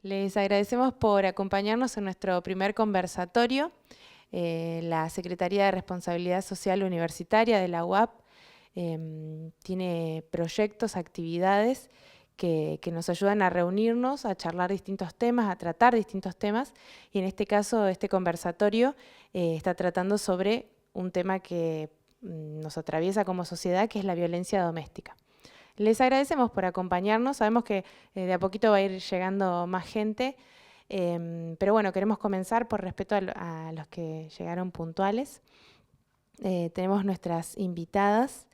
Les agradecemos por acompañarnos en nuestro primer conversatorio. La Secretaría de Responsabilidad Social Universitaria de la UAP tiene proyectos, actividades que nos ayudan a reunirnos, a charlar distintos temas, a tratar distintos temas. Y en este caso, este conversatorio está tratando sobre un tema que nos atraviesa como sociedad, que es la violencia doméstica. Les agradecemos por acompañarnos, sabemos que de a poquito va a ir llegando más gente, pero bueno, queremos comenzar por respeto a los que llegaron puntuales. Tenemos nuestras invitadas,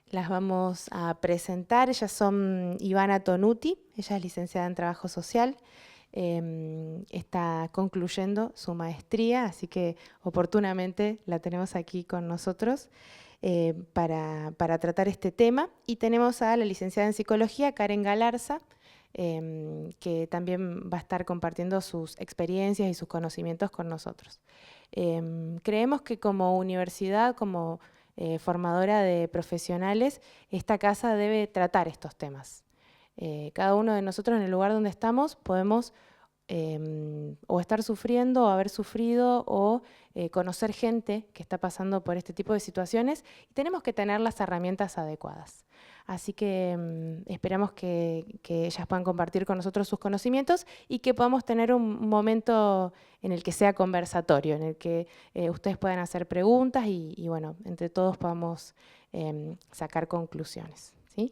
las vamos a presentar. Ellas son Ivana Tonuti, ella es licenciada en Trabajo Social, está concluyendo su maestría, así que oportunamente la tenemos aquí con nosotros para tratar este tema. Y tenemos a la licenciada en Psicología, Karen Galarza, que también va a estar compartiendo sus experiencias y sus conocimientos con nosotros. Creemos que como universidad, como formadora de profesionales, esta casa debe tratar estos temas. Cada uno de nosotros en el lugar donde estamos podemos o estar sufriendo o haber sufrido o conocer gente que está pasando por este tipo de situaciones, y tenemos que tener las herramientas adecuadas. Así que esperamos que ellas puedan compartir con nosotros sus conocimientos y que podamos tener un momento en el que sea conversatorio, en el que ustedes puedan hacer preguntas y bueno, entre todos podamos sacar conclusiones, ¿sí?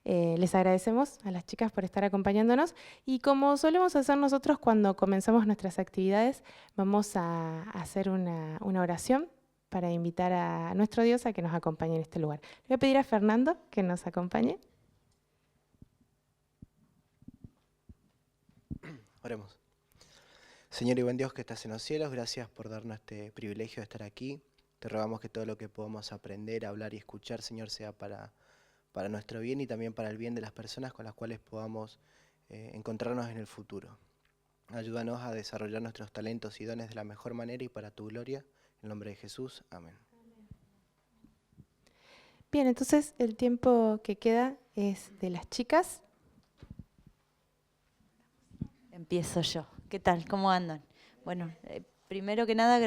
Les agradecemos a las chicas por estar acompañándonos, y como solemos hacer nosotros cuando comenzamos nuestras actividades, vamos a hacer una oración para invitar a nuestro Dios a que nos acompañe en este lugar. Le voy a pedir a Fernando que nos acompañe. Oremos. Señor y buen Dios que estás en los cielos, gracias por darnos este privilegio de estar aquí. Te rogamos que todo lo que podamos aprender, hablar y escuchar, Señor, sea para nuestro bien y también para el bien de las personas con las cuales podamos encontrarnos en el futuro. Ayúdanos a desarrollar nuestros talentos y dones de la mejor manera y para tu gloria. En el nombre de Jesús. Amén. Bien, entonces el tiempo que queda es de las chicas. Empiezo yo. ¿Qué tal? ¿Cómo andan? Bueno, primero que nada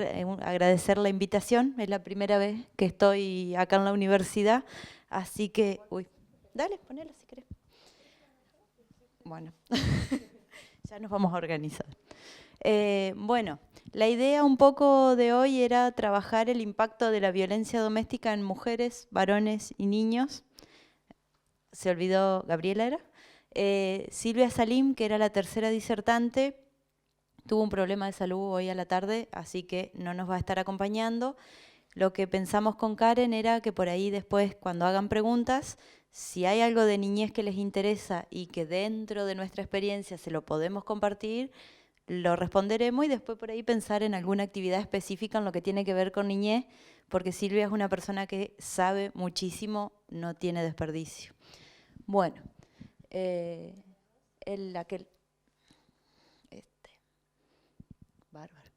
agradecer la invitación. Es la primera vez que estoy acá en la universidad, así que... Uy, dale, ponelo si querés. Bueno, ya nos vamos a organizar. Bueno, la idea un poco de hoy era trabajar el impacto de la violencia doméstica en mujeres, varones y niños. Se olvidó, Gabriela era. Silvia Salim, que era la tercera disertante, tuvo un problema de salud hoy a la tarde, así que no nos va a estar acompañando. Lo que pensamos con Karen era que por ahí después, cuando hagan preguntas, si hay algo de niñez que les interesa y que dentro de nuestra experiencia se lo podemos compartir, lo responderemos, y después por ahí pensar en alguna actividad específica en lo que tiene que ver con niñez, porque Silvia es una persona que sabe muchísimo, no tiene desperdicio. Bueno, bárbaro.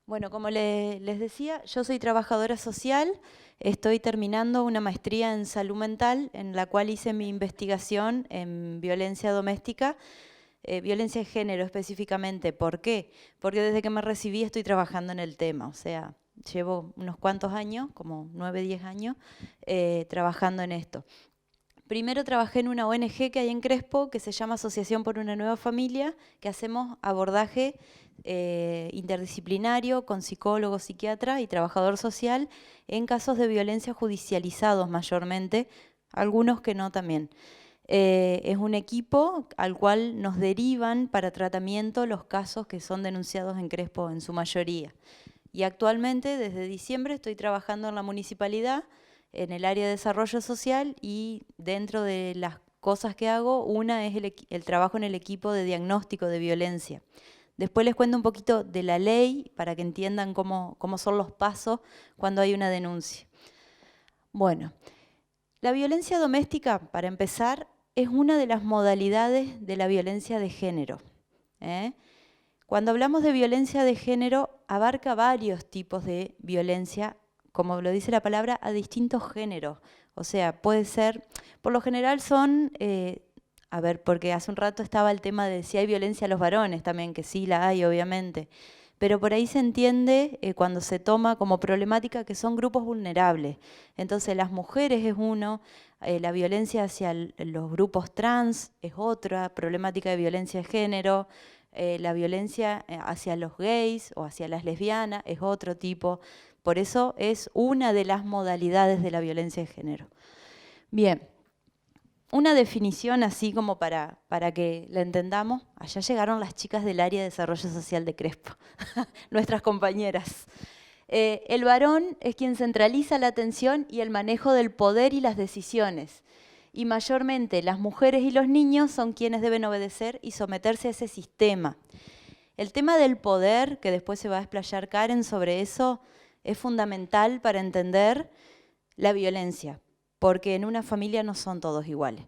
Bueno, como les decía, yo soy trabajadora social, estoy terminando una maestría en salud mental, en la cual hice mi investigación en violencia doméstica, violencia de género específicamente. ¿Por qué? Porque desde que me recibí estoy trabajando en el tema, o sea, llevo unos cuantos años, como 9, 10 años, trabajando en esto. Primero trabajé en una ONG que hay en Crespo, que se llama Asociación por una Nueva Familia, que hacemos abordaje interdisciplinario con psicólogo, psiquiatra y trabajador social en casos de violencia judicializados mayormente, algunos que no también. Es un equipo al cual nos derivan para tratamiento los casos que son denunciados en Crespo en su mayoría. Y actualmente, desde diciembre, estoy trabajando en la municipalidad, en el área de desarrollo social, y dentro de las cosas que hago, una es el trabajo en el equipo de diagnóstico de violencia. Después les cuento un poquito de la ley para que entiendan cómo son los pasos cuando hay una denuncia. Bueno, la violencia doméstica, para empezar, es una de las modalidades de la violencia de género. Cuando hablamos de violencia de género, abarca varios tipos de violencia, como lo dice la palabra, a distintos géneros. O sea, puede ser, por lo general son A ver, porque hace un rato estaba el tema de si hay violencia a los varones también, que sí la hay, obviamente. Pero por ahí se entiende cuando se toma como problemática que son grupos vulnerables. Entonces las mujeres es uno, la violencia hacia los grupos trans es otra, problemática de violencia de género, la violencia hacia los gays o hacia las lesbianas es otro tipo. Por eso es una de las modalidades de la violencia de género. Bien. Una definición así como para que la entendamos. Allá llegaron las chicas del área de desarrollo social de Crespo, nuestras compañeras. El varón es quien centraliza la atención y el manejo del poder y las decisiones. Y mayormente las mujeres y los niños son quienes deben obedecer y someterse a ese sistema. El tema del poder, que después se va a explayar Karen sobre eso, es fundamental para entender la violencia. Porque en una familia no son todos iguales.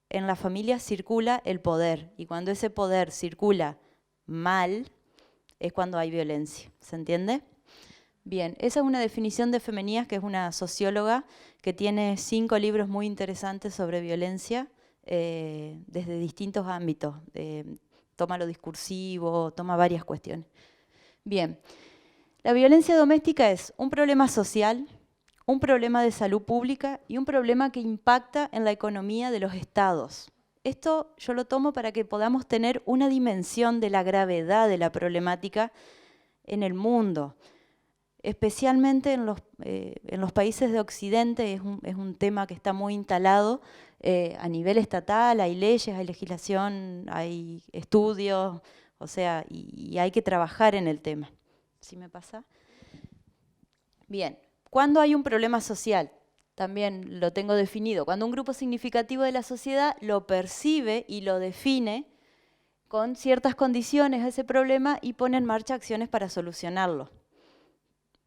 En la familia circula el poder y cuando ese poder circula mal es cuando hay violencia. ¿Se entiende? Bien, esa es una definición de Femenías, que es una socióloga que tiene 5 libros muy interesantes sobre violencia desde distintos ámbitos. Toma lo discursivo, toma varias cuestiones. Bien, la violencia doméstica es un problema social, un problema de salud pública y un problema que impacta en la economía de los estados. Esto yo lo tomo para que podamos tener una dimensión de la gravedad de la problemática en el mundo. Especialmente en los países de Occidente es un tema que está muy instalado a nivel estatal, hay leyes, hay legislación, hay estudios, o sea, y hay que trabajar en el tema. ¿Sí me pasa? Bien. ¿Cuándo hay un problema social? También lo tengo definido. Cuando un grupo significativo de la sociedad lo percibe y lo define con ciertas condiciones a ese problema y pone en marcha acciones para solucionarlo.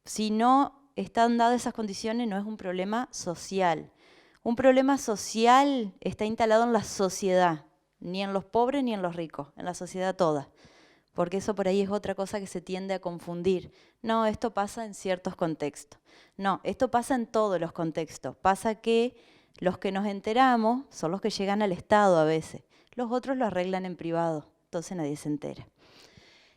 Si no están dadas esas condiciones, no es un problema social. Un problema social está instalado en la sociedad, ni en los pobres ni en los ricos, en la sociedad toda. Porque eso por ahí es otra cosa que se tiende a confundir. No, esto pasa en ciertos contextos. No, esto pasa en todos los contextos. Pasa que los que nos enteramos son los que llegan al Estado a veces. Los otros lo arreglan en privado, entonces nadie se entera.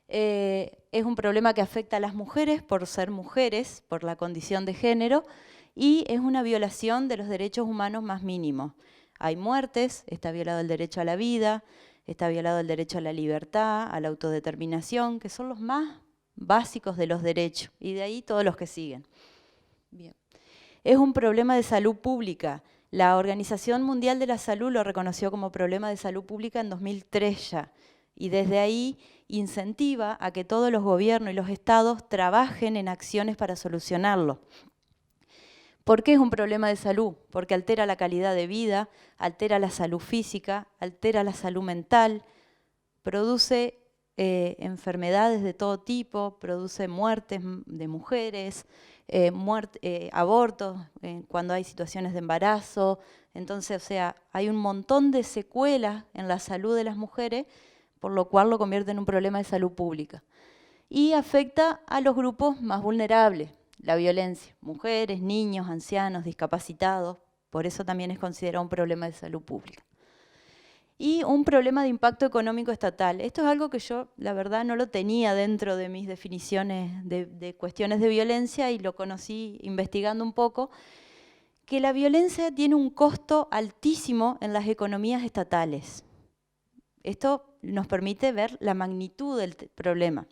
Es un problema que afecta a las mujeres por ser mujeres, por la condición de género, y es una violación de los derechos humanos más mínimos. Hay muertes, está violado el derecho a la vida, está violado el derecho a la libertad, a la autodeterminación, que son los más básicos de los derechos, y de ahí todos los que siguen. Bien. Es un problema de salud pública. La Organización Mundial de la Salud lo reconoció como problema de salud pública en 2003 ya, y desde ahí incentiva a que todos los gobiernos y los estados trabajen en acciones para solucionarlo. ¿Por qué es un problema de salud? Porque altera la calidad de vida, altera la salud física, altera la salud mental, produce enfermedades de todo tipo, produce muertes de mujeres, abortos cuando hay situaciones de embarazo. Entonces, o sea, hay un montón de secuelas en la salud de las mujeres, por lo cual lo convierte en un problema de salud pública. Y afecta a los grupos más vulnerables. La violencia, mujeres, niños, ancianos, discapacitados, por eso también es considerado un problema de salud pública. Y un problema de impacto económico estatal. Esto es algo que yo, la verdad, no lo tenía dentro de mis definiciones de cuestiones de violencia y lo conocí investigando un poco, que la violencia tiene un costo altísimo en las economías estatales. Esto nos permite ver la magnitud del problema.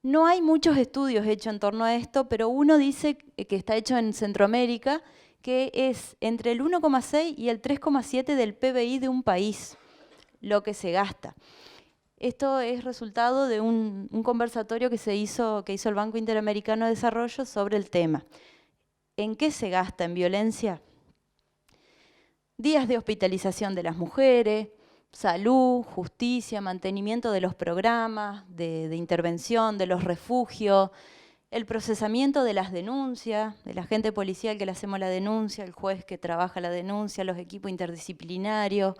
No hay muchos estudios hechos en torno a esto, pero uno dice que está hecho en Centroamérica, que es entre el 1,6 y el 3,7 del PBI de un país, lo que se gasta. Esto es resultado de un conversatorio que hizo el Banco Interamericano de Desarrollo sobre el tema. ¿En qué se gasta en violencia? Días de hospitalización de las mujeres, salud, justicia, mantenimiento de los programas de intervención, de los refugios, el procesamiento de las denuncias, del agente policial que le hacemos la denuncia, el juez que trabaja la denuncia, los equipos interdisciplinarios.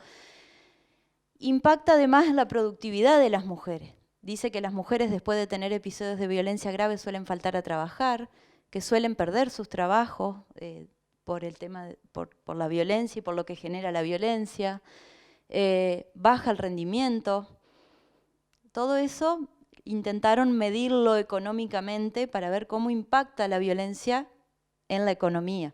Impacta además en la productividad de las mujeres. Dice que las mujeres después de tener episodios de violencia grave suelen faltar a trabajar, que suelen perder sus trabajos por la violencia y por lo que genera la violencia. baja el rendimiento. Todo eso intentaron medirlo económicamente para ver cómo impacta la violencia en la economía.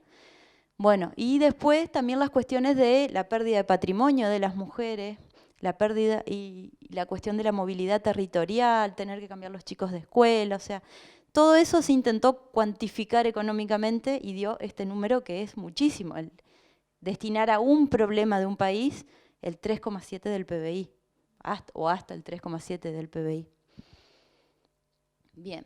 Bueno, y después también las cuestiones de la pérdida de patrimonio de las mujeres, la pérdida y la cuestión de la movilidad territorial, tener que cambiar los chicos de escuela, o sea, todo eso se intentó cuantificar económicamente y dio este número que es muchísimo. Destinar a un problema de un país el 3,7 del PBI, hasta el 3,7 del PBI. Bien,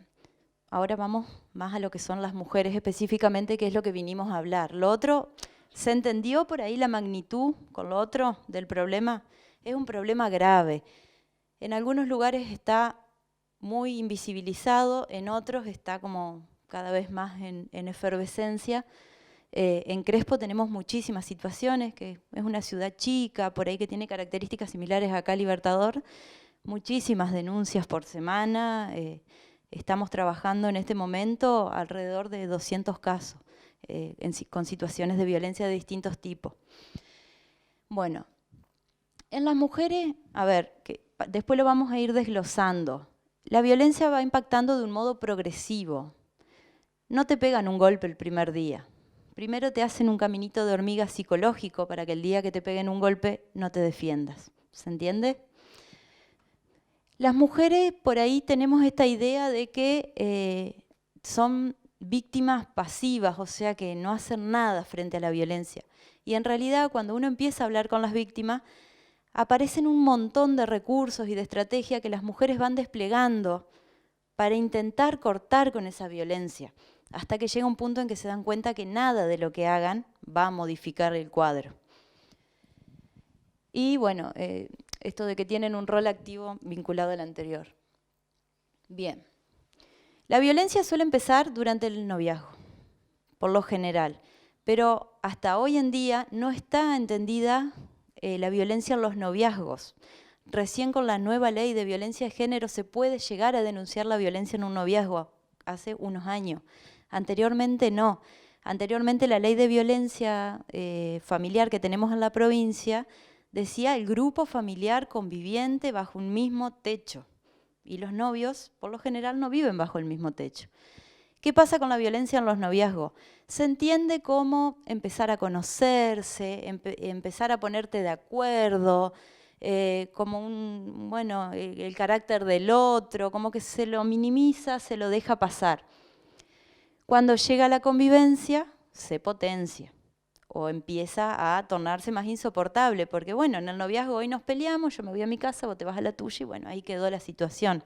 ahora vamos más a lo que son las mujeres específicamente, que es lo que vinimos a hablar. Lo otro, ¿se entendió por ahí la magnitud con lo otro del problema? Es un problema grave. En algunos lugares está muy invisibilizado, en otros está como cada vez más en efervescencia. En Crespo tenemos muchísimas situaciones, que es una ciudad chica, por ahí que tiene características similares acá a Libertador, muchísimas denuncias por semana. Estamos trabajando en este momento alrededor de 200 casos con situaciones de violencia de distintos tipos. Bueno, en las mujeres, a ver, después lo vamos a ir desglosando. La violencia va impactando de un modo progresivo. No te pegan un golpe el primer día. Primero te hacen un caminito de hormiga psicológico para que el día que te peguen un golpe no te defiendas. ¿Se entiende? Las mujeres por ahí tenemos esta idea de que son víctimas pasivas, o sea que no hacen nada frente a la violencia. Y en realidad cuando uno empieza a hablar con las víctimas, aparecen un montón de recursos y de estrategias que las mujeres van desplegando para intentar cortar con esa violencia, hasta que llega un punto en que se dan cuenta que nada de lo que hagan va a modificar el cuadro. Y bueno, esto de que tienen un rol activo vinculado al anterior. Bien, la violencia suele empezar durante el noviazgo, por lo general, pero hasta hoy en día no está entendida la violencia en los noviazgos. Recién con la nueva ley de violencia de género se puede llegar a denunciar la violencia en un noviazgo, hace unos años. Anteriormente no. Anteriormente la ley de violencia familiar que tenemos en la provincia decía el grupo familiar conviviente bajo un mismo techo. Y los novios, por lo general, no viven bajo el mismo techo. ¿Qué pasa con la violencia en los noviazgos? Se entiende como empezar a conocerse, empezar a ponerte de acuerdo, como el carácter del otro, como que se lo minimiza, se lo deja pasar. Cuando llega la convivencia, se potencia o empieza a tornarse más insoportable, porque bueno, en el noviazgo hoy nos peleamos, yo me voy a mi casa, vos te vas a la tuya y bueno, ahí quedó la situación.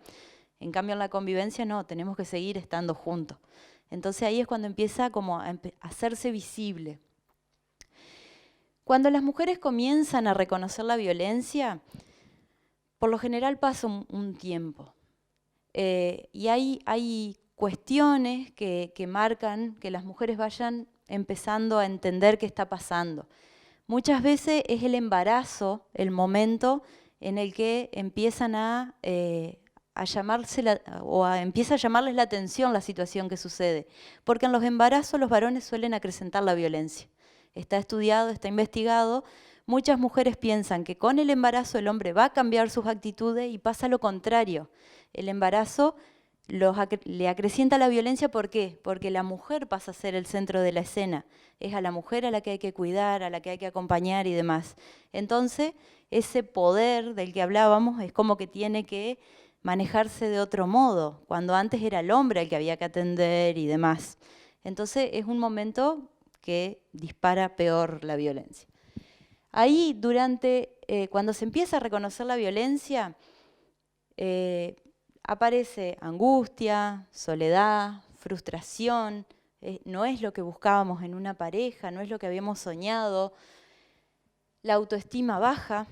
En cambio en la convivencia no, tenemos que seguir estando juntos. Entonces ahí es cuando empieza como a hacerse visible. Cuando las mujeres comienzan a reconocer la violencia, por lo general pasa un tiempo. Y hay cuestiones que marcan que las mujeres vayan empezando a entender qué está pasando. Muchas veces es el embarazo el momento en el que empiezan empieza a llamarles la atención la situación que sucede. Porque en los embarazos los varones suelen acrecentar la violencia. Está estudiado, está investigado. Muchas mujeres piensan que con el embarazo el hombre va a cambiar sus actitudes y pasa lo contrario. El embarazo le acrecienta la violencia, ¿por qué? Porque la mujer pasa a ser el centro de la escena. Es a la mujer a la que hay que cuidar, a la que hay que acompañar y demás. Entonces, ese poder del que hablábamos es como que tiene que manejarse de otro modo, cuando antes era el hombre el que había que atender y demás. Entonces, es un momento que dispara peor la violencia. Ahí, cuando se empieza a reconocer la violencia, aparece angustia, soledad, frustración, no es lo que buscábamos en una pareja, no es lo que habíamos soñado. La autoestima baja,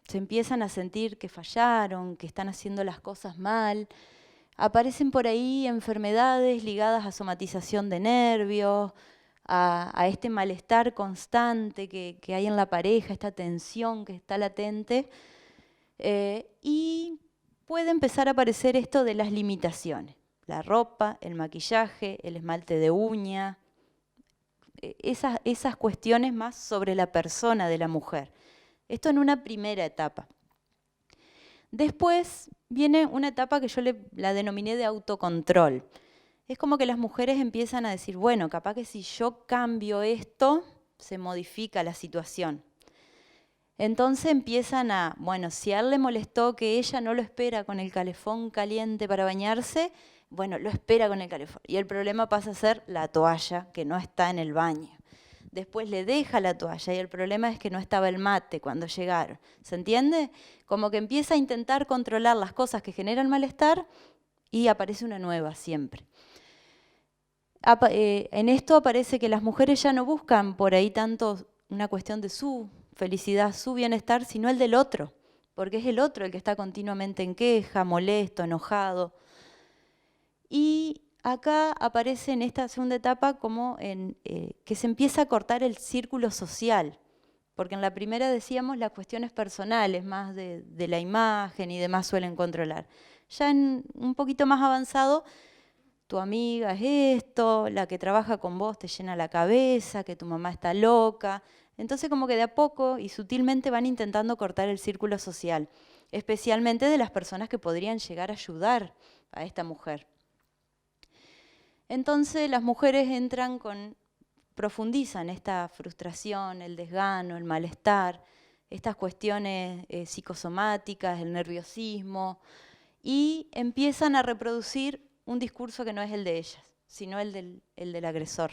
se empiezan a sentir que fallaron, que están haciendo las cosas mal. Aparecen por ahí enfermedades ligadas a somatización de nervios, a este malestar constante que hay en la pareja, esta tensión que está latente. Y puede empezar a aparecer esto de las limitaciones. La ropa, el maquillaje, el esmalte de uña, esas cuestiones más sobre la persona de la mujer. Esto en una primera etapa. Después viene una etapa que yo la denominé de autocontrol. Es como que las mujeres empiezan a decir, bueno, capaz que si yo cambio esto, se modifica la situación. Entonces empiezan a, bueno, si a él le molestó que ella no lo espera con el calefón caliente para bañarse, bueno, lo espera con el calefón. Y el problema pasa a ser la toalla, que no está en el baño. Después le deja la toalla y el problema es que no estaba el mate cuando llegaron. ¿Se entiende? Como que empieza a intentar controlar las cosas que generan malestar y aparece una nueva siempre. En esto aparece que las mujeres ya no buscan por ahí tanto una cuestión de su felicidad, su bienestar, sino el del otro, porque es el otro el que está continuamente en queja, molesto, enojado. Y acá aparece en esta segunda etapa como que se empieza a cortar el círculo social, porque en la primera decíamos las cuestiones personales, más de la imagen y demás suelen controlar. Ya en un poquito más avanzado, tu amiga es esto, la que trabaja con vos te llena la cabeza, que tu mamá está loca. Entonces como que de a poco y sutilmente van intentando cortar el círculo social, especialmente de las personas que podrían llegar a ayudar a esta mujer. Entonces las mujeres profundizan esta frustración, el desgano, el malestar, estas cuestiones psicosomáticas, el nerviosismo, y empiezan a reproducir un discurso que no es el de ellas, sino el del agresor.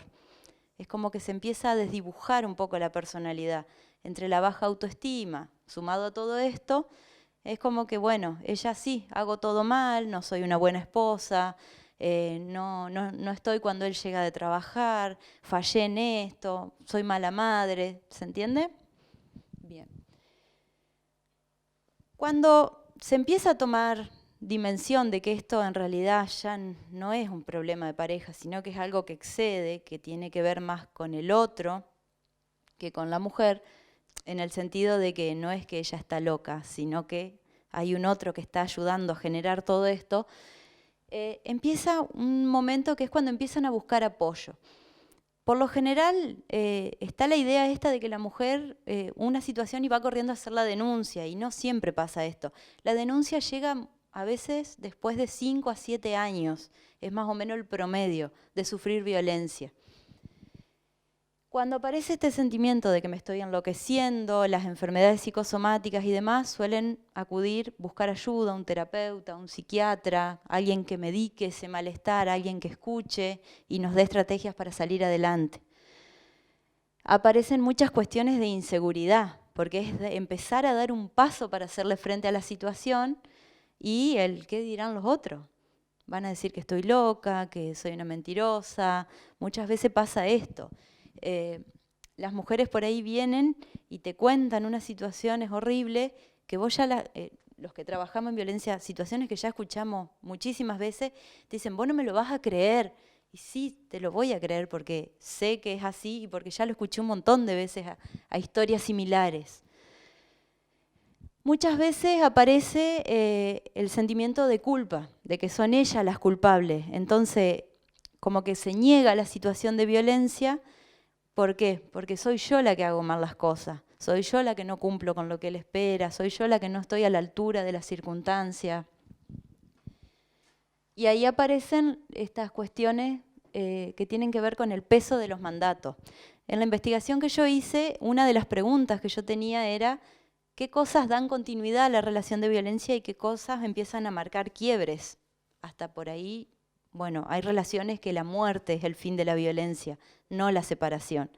Es como que se empieza a desdibujar un poco la personalidad. Entre la baja autoestima, sumado a todo esto, es como que, bueno, ella sí, hago todo mal, no soy una buena esposa, no estoy cuando él llega de trabajar, fallé en esto, soy mala madre, ¿se entiende? Bien. Cuando se empieza a tomar dimensión de que esto en realidad ya no es un problema de pareja, sino que es algo que excede, que tiene que ver más con el otro que con la mujer, en el sentido de que no es que ella está loca, sino que hay un otro que está ayudando a generar todo esto, empieza un momento que es cuando empiezan a buscar apoyo. Por lo general está la idea esta de que la mujer, una situación y va corriendo a hacer la denuncia, y no siempre pasa esto. La denuncia llega a veces después de 5 a 7 años, es más o menos el promedio de sufrir violencia. Cuando aparece este sentimiento de que me estoy enloqueciendo, las enfermedades psicosomáticas y demás, suelen acudir, buscar ayuda, un terapeuta, un psiquiatra, alguien que medique ese malestar, alguien que escuche y nos dé estrategias para salir adelante. Aparecen muchas cuestiones de inseguridad, porque es de empezar a dar un paso para hacerle frente a la situación y el qué dirán los otros. Van a decir que estoy loca, que soy una mentirosa. Muchas veces pasa esto. Las mujeres por ahí vienen y te cuentan unas situaciones horribles que vos ya, los que trabajamos en violencia, situaciones que ya escuchamos muchísimas veces, te dicen, vos no me lo vas a creer. Y sí, te lo voy a creer porque sé que es así y porque ya lo escuché un montón de veces a historias similares. Muchas veces aparece el sentimiento de culpa, de que son ellas las culpables. Entonces, como que se niega la situación de violencia. ¿Por qué? Porque soy yo la que hago mal las cosas, soy yo la que no cumplo con lo que él espera, soy yo la que no estoy a la altura de la circunstancia. Y ahí aparecen estas cuestiones que tienen que ver con el peso de los mandatos. En la investigación que yo hice, una de las preguntas que yo tenía era qué cosas dan continuidad a la relación de violencia y qué cosas empiezan a marcar quiebres. Hasta por ahí, bueno, hay relaciones que la muerte es el fin de la violencia, no la separación.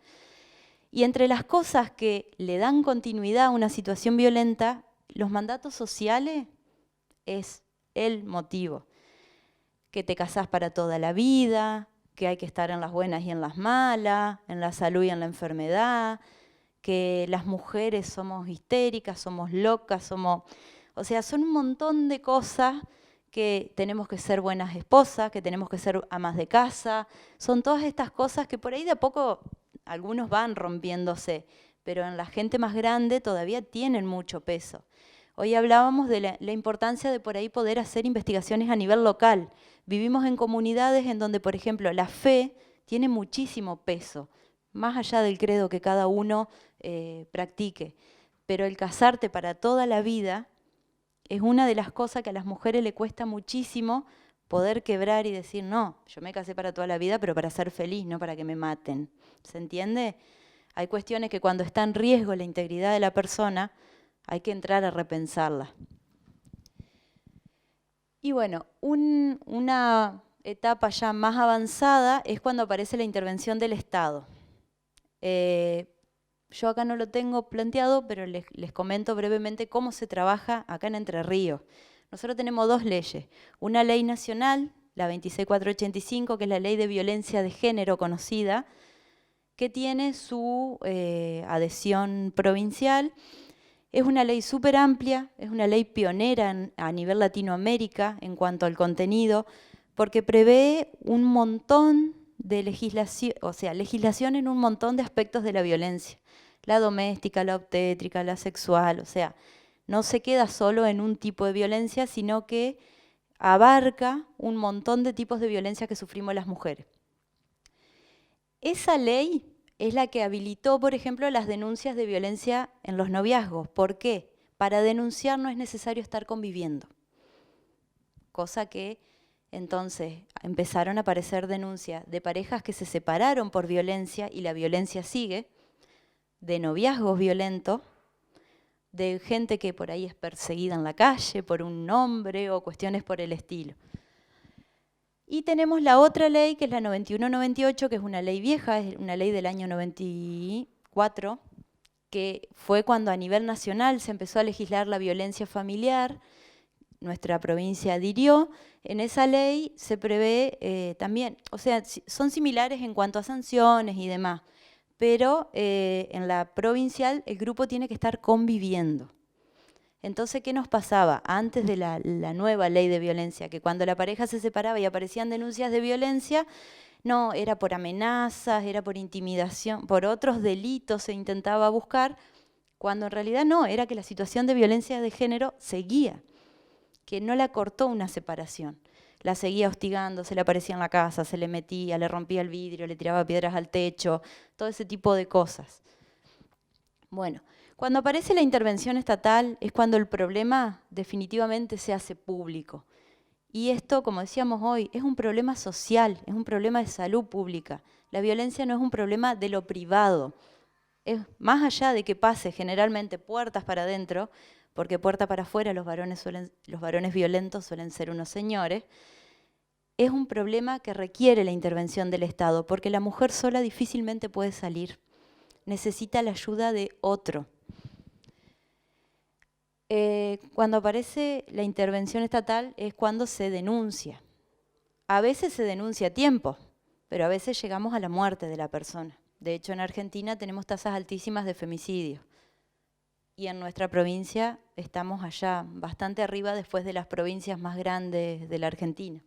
Y entre las cosas que le dan continuidad a una situación violenta, los mandatos sociales es el motivo. Que te casás para toda la vida, que hay que estar en las buenas y en las malas, en la salud y en la enfermedad, que las mujeres somos histéricas, somos locas, o sea, son un montón de cosas que tenemos que ser buenas esposas, que tenemos que ser amas de casa, son todas estas cosas que por ahí de a poco algunos van rompiéndose, pero en la gente más grande todavía tienen mucho peso. Hoy hablábamos de la importancia de por ahí poder hacer investigaciones a nivel local. Vivimos en comunidades en donde, por ejemplo, la fe tiene muchísimo peso, más allá del credo que cada uno practique. pero el casarte para toda la vida es una de las cosas que a las mujeres le cuesta muchísimo poder quebrar y decir, no, yo me casé para toda la vida, pero para ser feliz, no para que me maten. ¿Se entiende? Hay cuestiones que cuando está en riesgo la integridad de la persona, hay que entrar a repensarla. Y bueno, una etapa ya más avanzada es cuando aparece la intervención del Estado. Yo acá no lo tengo planteado, pero les comento brevemente cómo se trabaja acá en Entre Ríos. Nosotros tenemos dos leyes. Una ley nacional, la 26485, que es la ley de violencia de género conocida, que tiene su adhesión provincial. Es una ley súper amplia, es una ley pionera a nivel Latinoamérica en cuanto al contenido, porque prevé un montón de legislación, o sea, legislación en un montón de aspectos de la violencia. La doméstica, la obstétrica, la sexual, o sea, no se queda solo en un tipo de violencia, sino que abarca un montón de tipos de violencia que sufrimos las mujeres. Esa ley es la que habilitó, por ejemplo, las denuncias de violencia en los noviazgos. ¿Por qué? Para denunciar no es necesario estar conviviendo. Cosa que entonces empezaron a aparecer denuncias de parejas que se separaron por violencia y la violencia sigue, de noviazgos violentos, de gente que por ahí es perseguida en la calle por un nombre o cuestiones por el estilo. Y tenemos la otra ley, que es la 9198, que es una ley vieja, es una ley del año 94, que fue cuando a nivel nacional se empezó a legislar la violencia familiar. Nuestra provincia adhirió. En esa ley se prevé también, o sea, son similares en cuanto a sanciones y demás, pero en la provincial el grupo tiene que estar conviviendo. Entonces, ¿qué nos pasaba antes de la nueva ley de violencia? Que cuando la pareja se separaba y aparecían denuncias de violencia, no, era por amenazas, era por intimidación, por otros delitos se intentaba buscar, cuando en realidad no, era que la situación de violencia de género seguía, que no la cortó una separación. La seguía hostigando, se le aparecía en la casa, se le metía, le rompía el vidrio, le tiraba piedras al techo, todo ese tipo de cosas. Bueno, cuando aparece la intervención estatal es cuando el problema definitivamente se hace público. Y esto, como decíamos hoy, es un problema social, es un problema de salud pública. La violencia no es un problema de lo privado. Es más allá de que pase generalmente puertas para adentro, porque puerta para afuera los varones violentos suelen ser unos señores, es un problema que requiere la intervención del Estado, porque la mujer sola difícilmente puede salir. Necesita la ayuda de otro. Cuando aparece la intervención estatal es cuando se denuncia. A veces se denuncia a tiempo, pero a veces llegamos a la muerte de la persona. De hecho, en Argentina tenemos tasas altísimas de femicidio. Y en nuestra provincia estamos allá, bastante arriba después de las provincias más grandes de la Argentina.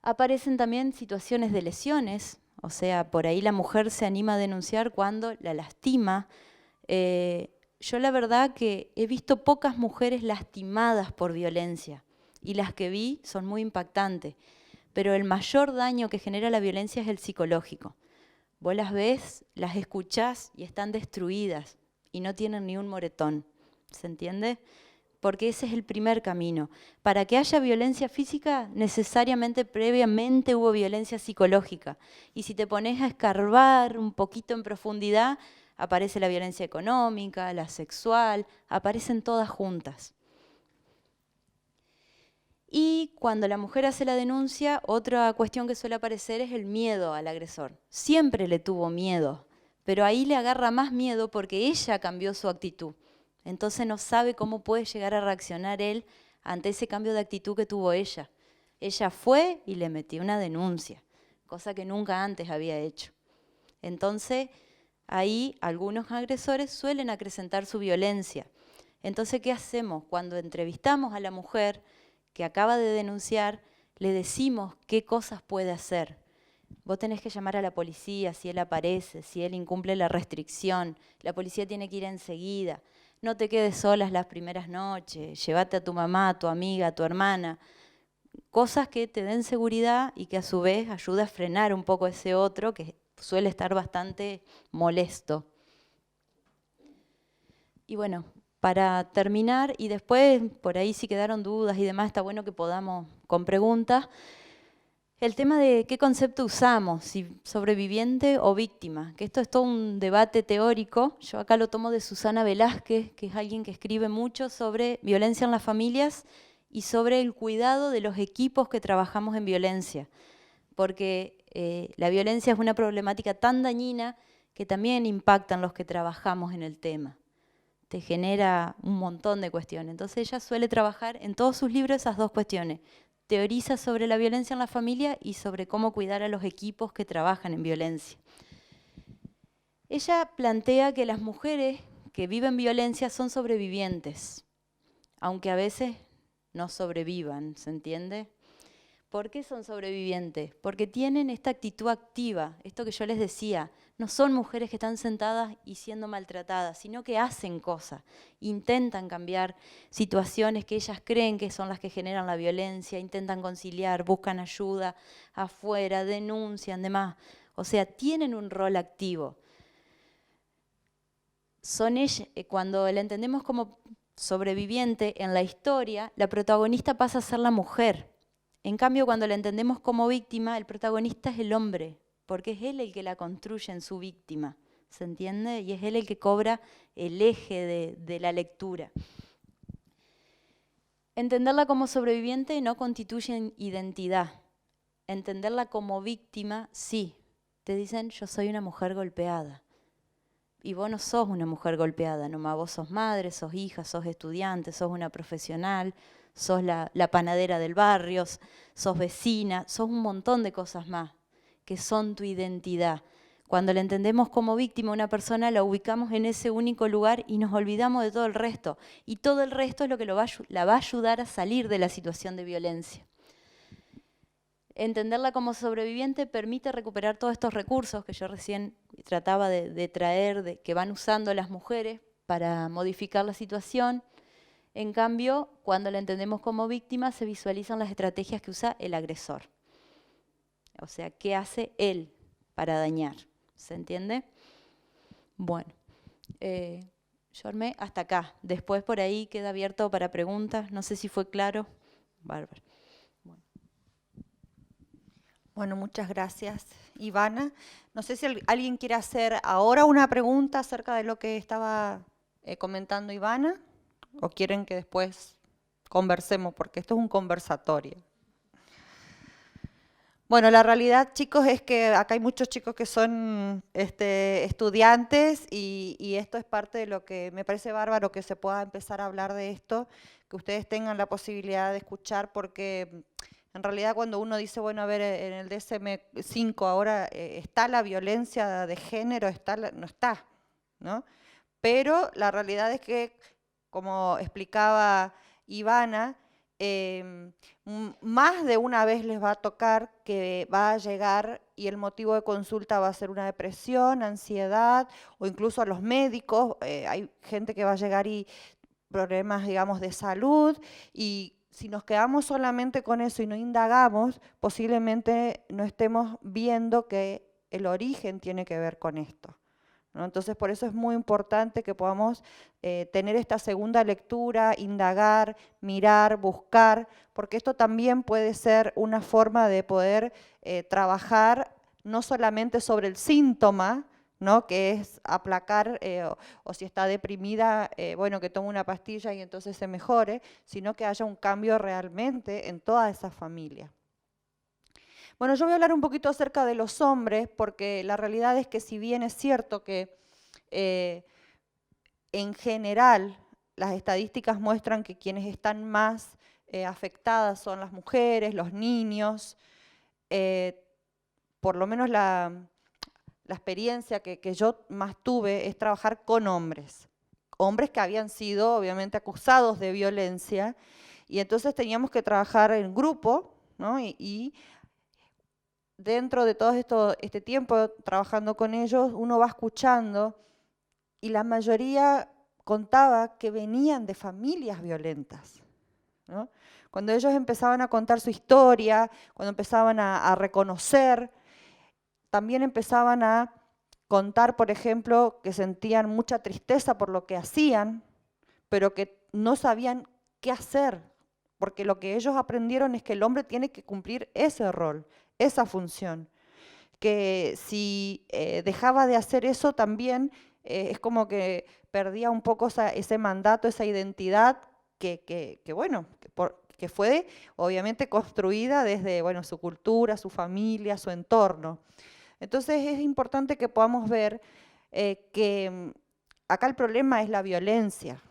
Aparecen también situaciones de lesiones, o sea, por ahí la mujer se anima a denunciar cuando la lastima. Yo la verdad que he visto pocas mujeres lastimadas por violencia y las que vi son muy impactantes, pero el mayor daño que genera la violencia es el psicológico. Vos las ves, las escuchás y están destruidas y no tienen ni un moretón, ¿se entiende? Porque ese es el primer camino. Para que haya violencia física, necesariamente previamente hubo violencia psicológica. Y si te pones a escarbar un poquito en profundidad, aparece la violencia económica, la sexual, aparecen todas juntas. Y cuando la mujer hace la denuncia, otra cuestión que suele aparecer es el miedo al agresor. Siempre le tuvo miedo, pero ahí le agarra más miedo porque ella cambió su actitud. Entonces no sabe cómo puede llegar a reaccionar él ante ese cambio de actitud que tuvo ella. Ella fue y le metió una denuncia, cosa que nunca antes había hecho. Entonces, ahí algunos agresores suelen acrecentar su violencia. Entonces, ¿qué hacemos? Cuando entrevistamos a la mujer que acaba de denunciar, le decimos qué cosas puede hacer. Vos tenés que llamar a la policía si él aparece, si él incumple la restricción. La policía tiene que ir enseguida. No te quedes solas las primeras noches. Llévate a tu mamá, a tu amiga, a tu hermana. Cosas que te den seguridad y que a su vez ayuda a frenar un poco ese otro que suele estar bastante molesto. Y bueno, para terminar, y después por ahí si quedaron dudas y demás, está bueno que podamos con preguntas, el tema de qué concepto usamos, si sobreviviente o víctima, que esto es todo un debate teórico. Yo acá lo tomo de Susana Velázquez, que es alguien que escribe mucho sobre violencia en las familias y sobre el cuidado de los equipos que trabajamos en violencia, porque la violencia es una problemática tan dañina que también impacta en los que trabajamos en el tema. Te genera un montón de cuestiones. Entonces ella suele trabajar en todos sus libros esas dos cuestiones. Teoriza sobre la violencia en la familia y sobre cómo cuidar a los equipos que trabajan en violencia. Ella plantea que las mujeres que viven violencia son sobrevivientes, aunque a veces no sobrevivan, ¿se entiende? ¿Por qué son sobrevivientes? Porque tienen esta actitud activa, esto que yo les decía, no son mujeres que están sentadas y siendo maltratadas, sino que hacen cosas, intentan cambiar situaciones que ellas creen que son las que generan la violencia, intentan conciliar, buscan ayuda afuera, denuncian, demás. O sea, tienen un rol activo. Son ellas, cuando la entendemos como sobreviviente en la historia, la protagonista pasa a ser la mujer. En cambio, cuando la entendemos como víctima, el protagonista es el hombre, porque es él el que la construye en su víctima, ¿se entiende? Y es él el que cobra el eje de la lectura. Entenderla como sobreviviente no constituye identidad. Entenderla como víctima, sí. Te dicen, yo soy una mujer golpeada. Y vos no sos una mujer golpeada, nomás vos sos madre, sos hija, sos estudiante, sos una profesional, sos la panadera del barrio, sos vecina, sos un montón de cosas más que son tu identidad. Cuando la entendemos como víctima a una persona, la ubicamos en ese único lugar y nos olvidamos de todo el resto. Y todo el resto es lo que la va a ayudar a salir de la situación de violencia. Entenderla como sobreviviente permite recuperar todos estos recursos que yo recién trataba de traer, que van usando las mujeres para modificar la situación. En cambio, cuando la entendemos como víctima, se visualizan las estrategias que usa el agresor. O sea, ¿qué hace él para dañar? ¿Se entiende? Bueno, yo armé hasta acá. Después por ahí queda abierto para preguntas. No sé si fue claro. Bárbaro. Bueno, muchas gracias, Ivana. No sé si alguien quiere hacer ahora una pregunta acerca de lo que estaba comentando Ivana, o quieren que después conversemos, porque esto es un conversatorio. Bueno, la realidad, chicos, es que acá hay muchos chicos que son estudiantes y esto es parte de lo que me parece bárbaro que se pueda empezar a hablar de esto, que ustedes tengan la posibilidad de escuchar, porque en realidad cuando uno dice, bueno, a ver, en el DSM-5 ahora está la violencia de género, no está, ¿no? Pero la realidad es que, como explicaba Ivana, más de una vez les va a tocar que va a llegar y el motivo de consulta va a ser una depresión, ansiedad o incluso a los médicos. Hay gente que va a llegar y problemas, digamos, de salud, y si nos quedamos solamente con eso y no indagamos, posiblemente no estemos viendo que el origen tiene que ver con esto, ¿no? Entonces, por eso es muy importante que podamos tener esta segunda lectura, indagar, mirar, buscar, porque esto también puede ser una forma de poder trabajar no solamente sobre el síntoma, ¿no? Que es aplacar, o si está deprimida, bueno, que tome una pastilla y entonces se mejore, sino que haya un cambio realmente en toda esa familia. Bueno, yo voy a hablar un poquito acerca de los hombres, porque la realidad es que si bien es cierto que en general las estadísticas muestran que quienes están más afectadas son las mujeres, los niños, por lo menos la experiencia que yo más tuve es trabajar con hombres que habían sido obviamente acusados de violencia, y entonces teníamos que trabajar en grupo, ¿no? Y dentro de todo este tiempo trabajando con ellos, uno va escuchando y la mayoría contaba que venían de familias violentas, ¿no? Cuando ellos empezaban a contar su historia, cuando empezaban a reconocer, también empezaban a contar, por ejemplo, que sentían mucha tristeza por lo que hacían, pero que no sabían qué hacer, porque lo que ellos aprendieron es que el hombre tiene que cumplir ese rol, esa función, que si dejaba de hacer eso también es como que perdía un poco ese mandato, esa identidad que fue obviamente construida desde su cultura, su familia, su entorno. Entonces es importante que podamos ver que acá el problema es la violencia.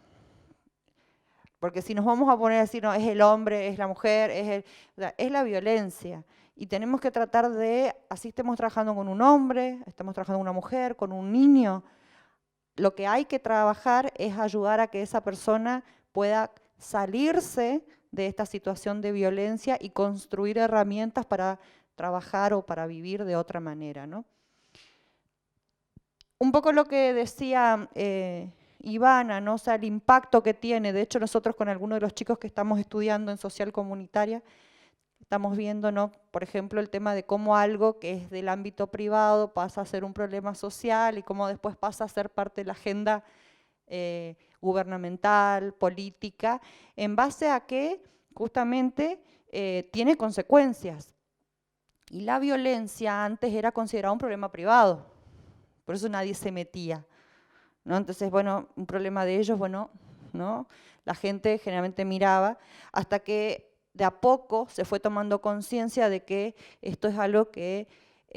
Porque si nos vamos a poner así, no, es el hombre, es la mujer, es la violencia. Y tenemos que tratar de, así estemos trabajando con un hombre, estamos trabajando con una mujer, con un niño, lo que hay que trabajar es ayudar a que esa persona pueda salirse de esta situación de violencia y construir herramientas para trabajar o para vivir de otra manera, ¿no? Un poco lo que decía Ivana, ¿no? O sea, el impacto que tiene. De hecho, nosotros con algunos de los chicos que estamos estudiando en social comunitaria, estamos viendo, ¿no? Por ejemplo, el tema de cómo algo que es del ámbito privado pasa a ser un problema social y cómo después pasa a ser parte de la agenda gubernamental, política, en base a que justamente tiene consecuencias. Y la violencia antes era considerada un problema privado, por eso nadie se metía, ¿no? Entonces, un problema de ellos, ¿no? La gente generalmente miraba hasta que de a poco se fue tomando conciencia de que esto es algo que,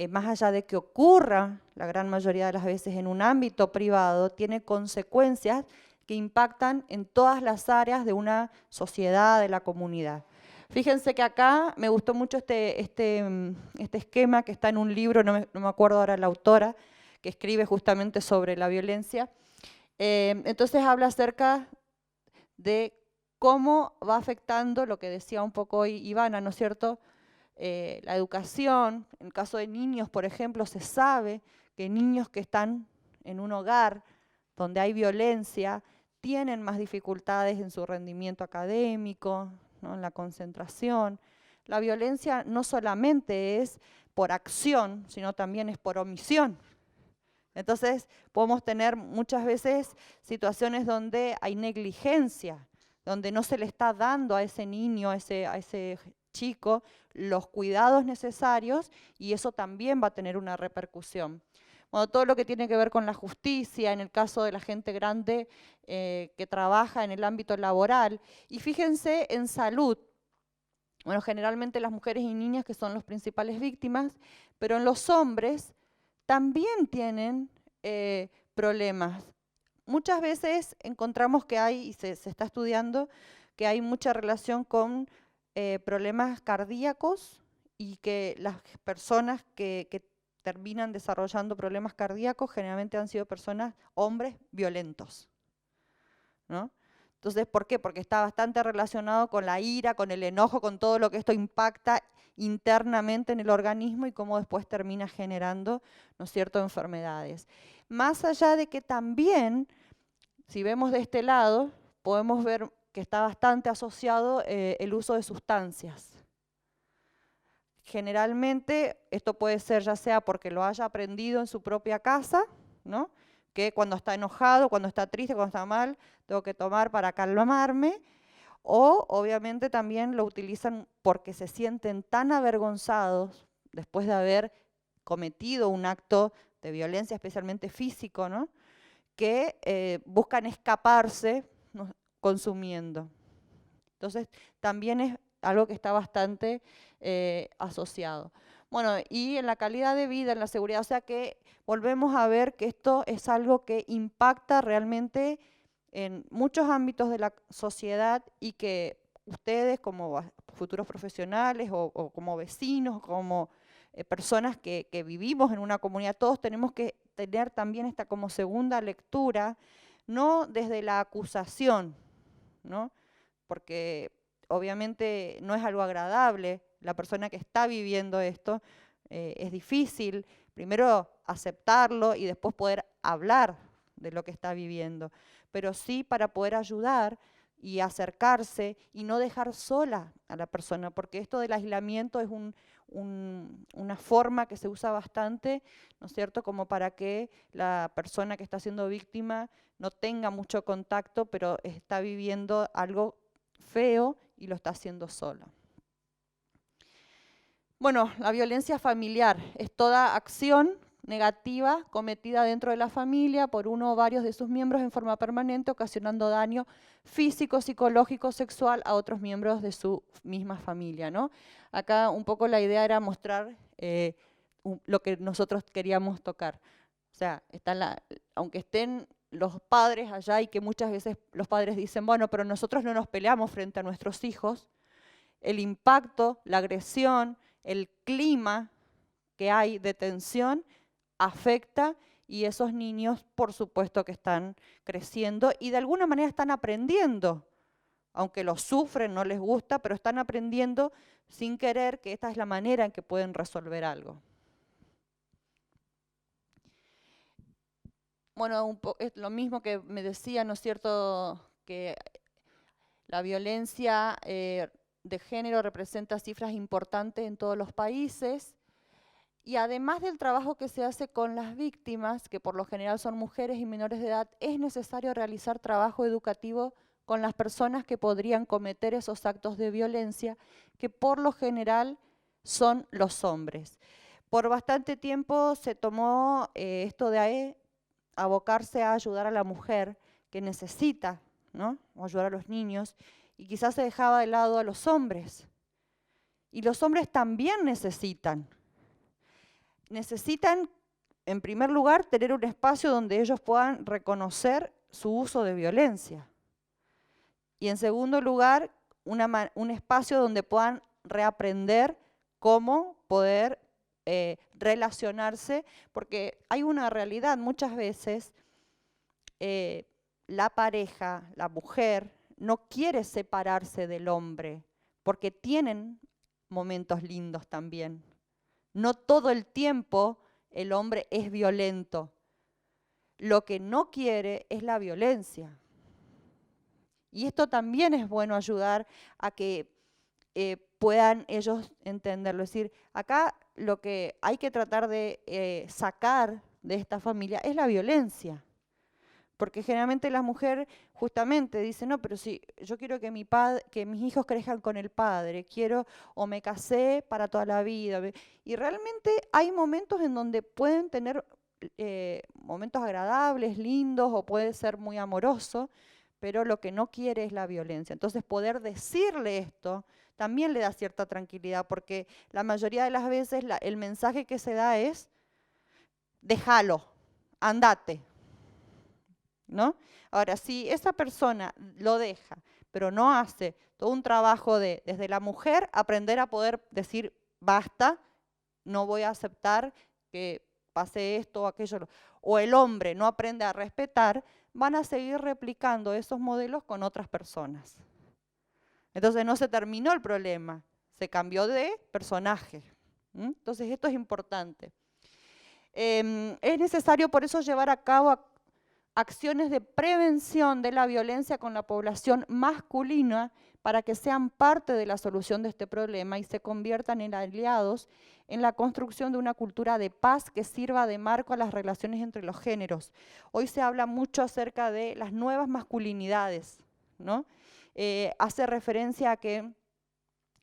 más allá de que ocurra la gran mayoría de las veces en un ámbito privado, tiene consecuencias que impactan en todas las áreas de una sociedad, de la comunidad. Fíjense que acá me gustó mucho este esquema que está en un libro, no me acuerdo ahora la autora, que escribe justamente sobre la violencia. Entonces habla acerca de cómo va afectando lo que decía un poco hoy Ivana, ¿no es cierto? La educación, en el caso de niños, por ejemplo, se sabe que niños que están en un hogar donde hay violencia tienen más dificultades en su rendimiento académico, ¿no? En la concentración. La violencia no solamente es por acción, sino también es por omisión. Entonces podemos tener muchas veces situaciones donde hay negligencia, donde no se le está dando a ese niño, a ese chico, los cuidados necesarios y eso también va a tener una repercusión. Bueno, todo lo que tiene que ver con la justicia, en el caso de la gente grande que trabaja en el ámbito laboral. Y fíjense en salud. Bueno, generalmente las mujeres y niñas que son las principales víctimas, pero en los hombres también tienen problemas. Muchas veces encontramos que hay, y se está estudiando, que hay mucha relación con problemas cardíacos y que las personas que terminan desarrollando problemas cardíacos generalmente han sido personas, hombres violentos, ¿no? Entonces, ¿por qué? Porque está bastante relacionado con la ira, con el enojo, con todo lo que esto impacta internamente en el organismo y cómo después termina generando, ¿no es cierto?, enfermedades. Más allá de que también, si vemos de este lado, podemos ver que está bastante asociado el uso de sustancias. Generalmente esto puede ser ya sea porque lo haya aprendido en su propia casa, ¿no? Que cuando está enojado, cuando está triste, cuando está mal, tengo que tomar para calmarme, o obviamente también lo utilizan porque se sienten tan avergonzados después de haber cometido un acto de violencia, especialmente físico, ¿no? Que buscan escaparse, ¿no?, consumiendo. Entonces también es algo que está bastante asociado. Bueno, y en la calidad de vida, en la seguridad, o sea que volvemos a ver que esto es algo que impacta realmente en muchos ámbitos de la sociedad y que ustedes como futuros profesionales o como vecinos, como personas que vivimos en una comunidad, todos tenemos que tener también esta como segunda lectura, no desde la acusación, ¿no? Porque obviamente no es algo agradable, la persona que está viviendo esto, es difícil primero aceptarlo y después poder hablar de lo que está viviendo, pero sí para poder ayudar y acercarse y no dejar sola a la persona, porque esto del aislamiento es una forma que se usa bastante, ¿no es cierto?, como para que la persona que está siendo víctima no tenga mucho contacto, pero está viviendo algo feo y lo está haciendo sola. Bueno, la violencia familiar es toda acción negativa cometida dentro de la familia por uno o varios de sus miembros en forma permanente, ocasionando daño físico, psicológico, sexual a otros miembros de su misma familia, ¿no? Acá un poco la idea era mostrar lo que nosotros queríamos tocar. O sea, aunque estén los padres allá y que muchas veces los padres dicen, bueno, pero nosotros no nos peleamos frente a nuestros hijos, el impacto, la agresión, el clima que hay de tensión afecta y esos niños, por supuesto que están creciendo y de alguna manera están aprendiendo, aunque lo sufren, no les gusta, pero están aprendiendo sin querer que esta es la manera en que pueden resolver algo. Bueno, es lo mismo que me decía, ¿no es cierto?, que la violencia de género representa cifras importantes en todos los países y además del trabajo que se hace con las víctimas, que por lo general son mujeres y menores de edad, es necesario realizar trabajo educativo con las personas que podrían cometer esos actos de violencia, que por lo general son los hombres. Por bastante tiempo se tomó esto de abocarse a ayudar a la mujer que necesita, ¿no?, o ayudar a los niños, y quizás se dejaba de lado a los hombres. Y los hombres también necesitan, en primer lugar, tener un espacio donde ellos puedan reconocer su uso de violencia. Y en segundo lugar, un espacio donde puedan reaprender cómo poder relacionarse, porque hay una realidad, muchas veces la pareja, la mujer, no quiere separarse del hombre, porque tienen momentos lindos también. No todo el tiempo el hombre es violento. Lo que no quiere es la violencia. Y esto también es bueno ayudar a que puedan ellos entenderlo. Es decir, acá lo que hay que tratar de sacar de esta familia es la violencia. Porque generalmente la mujer justamente dice, no, pero si yo quiero que mis hijos crezcan con el padre, o me casé para toda la vida. Y realmente hay momentos en donde pueden tener momentos agradables, lindos, o puede ser muy amoroso, pero lo que no quiere es la violencia. Entonces poder decirle esto también le da cierta tranquilidad, porque la mayoría de las veces el mensaje que se da es, déjalo, andate, ¿no? Ahora, si esa persona lo deja, pero no hace todo un trabajo desde la mujer, aprender a poder decir, basta, no voy a aceptar que pase esto o aquello, o el hombre no aprende a respetar, van a seguir replicando esos modelos con otras personas. Entonces no se terminó el problema, se cambió de personaje. Entonces esto es importante. Es necesario por eso llevar a cabo acciones de prevención de la violencia con la población masculina para que sean parte de la solución de este problema y se conviertan en aliados en la construcción de una cultura de paz que sirva de marco a las relaciones entre los géneros. Hoy se habla mucho acerca de las nuevas masculinidades, ¿no? Hace referencia a que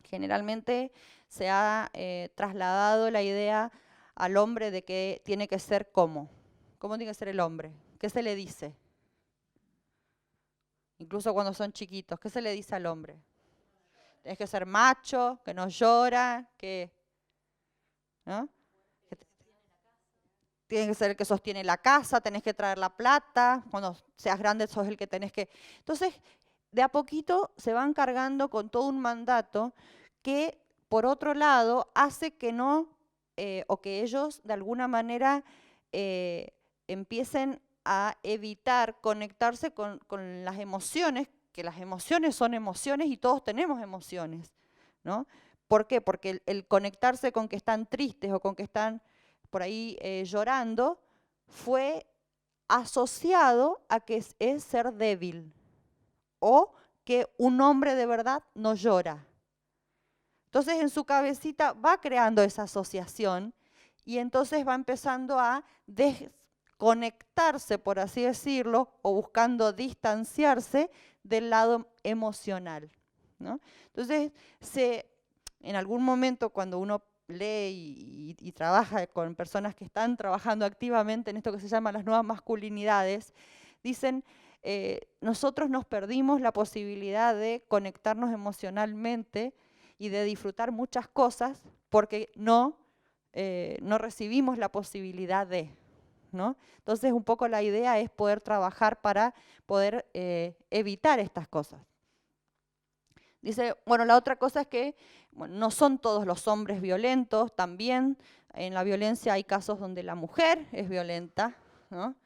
generalmente se ha trasladado la idea al hombre de que tiene que ser ¿cómo tiene que ser el hombre? ¿Qué se le dice? Incluso cuando son chiquitos, ¿qué se le dice al hombre? Tienes que ser macho, que no llora, ¿no? Tiene que ser el que sostiene la casa, tenés que traer la plata, cuando seas grande sos el que tenés que... Entonces, de a poquito se van cargando con todo un mandato que, por otro lado, hace que no, o que ellos de alguna manera empiecen a evitar conectarse con las emociones, que las emociones son emociones y todos tenemos emociones, ¿no? ¿Por qué? Porque el conectarse con que están tristes o con que están por ahí llorando fue asociado a que es ser débil o que un hombre de verdad no llora. Entonces en su cabecita va creando esa asociación y entonces va empezando a desconectarse, por así decirlo, o buscando distanciarse del lado emocional, ¿no? Entonces, en algún momento cuando uno lee y trabaja con personas que están trabajando activamente en esto que se llama las nuevas masculinidades, dicen, nosotros nos perdimos la posibilidad de conectarnos emocionalmente y de disfrutar muchas cosas porque no recibimos la posibilidad de, ¿no? Entonces un poco la idea es poder trabajar para poder evitar estas cosas. Dice, bueno, la otra cosa es que bueno, no son todos los hombres violentos, también en la violencia hay casos donde la mujer es violenta, ¿no?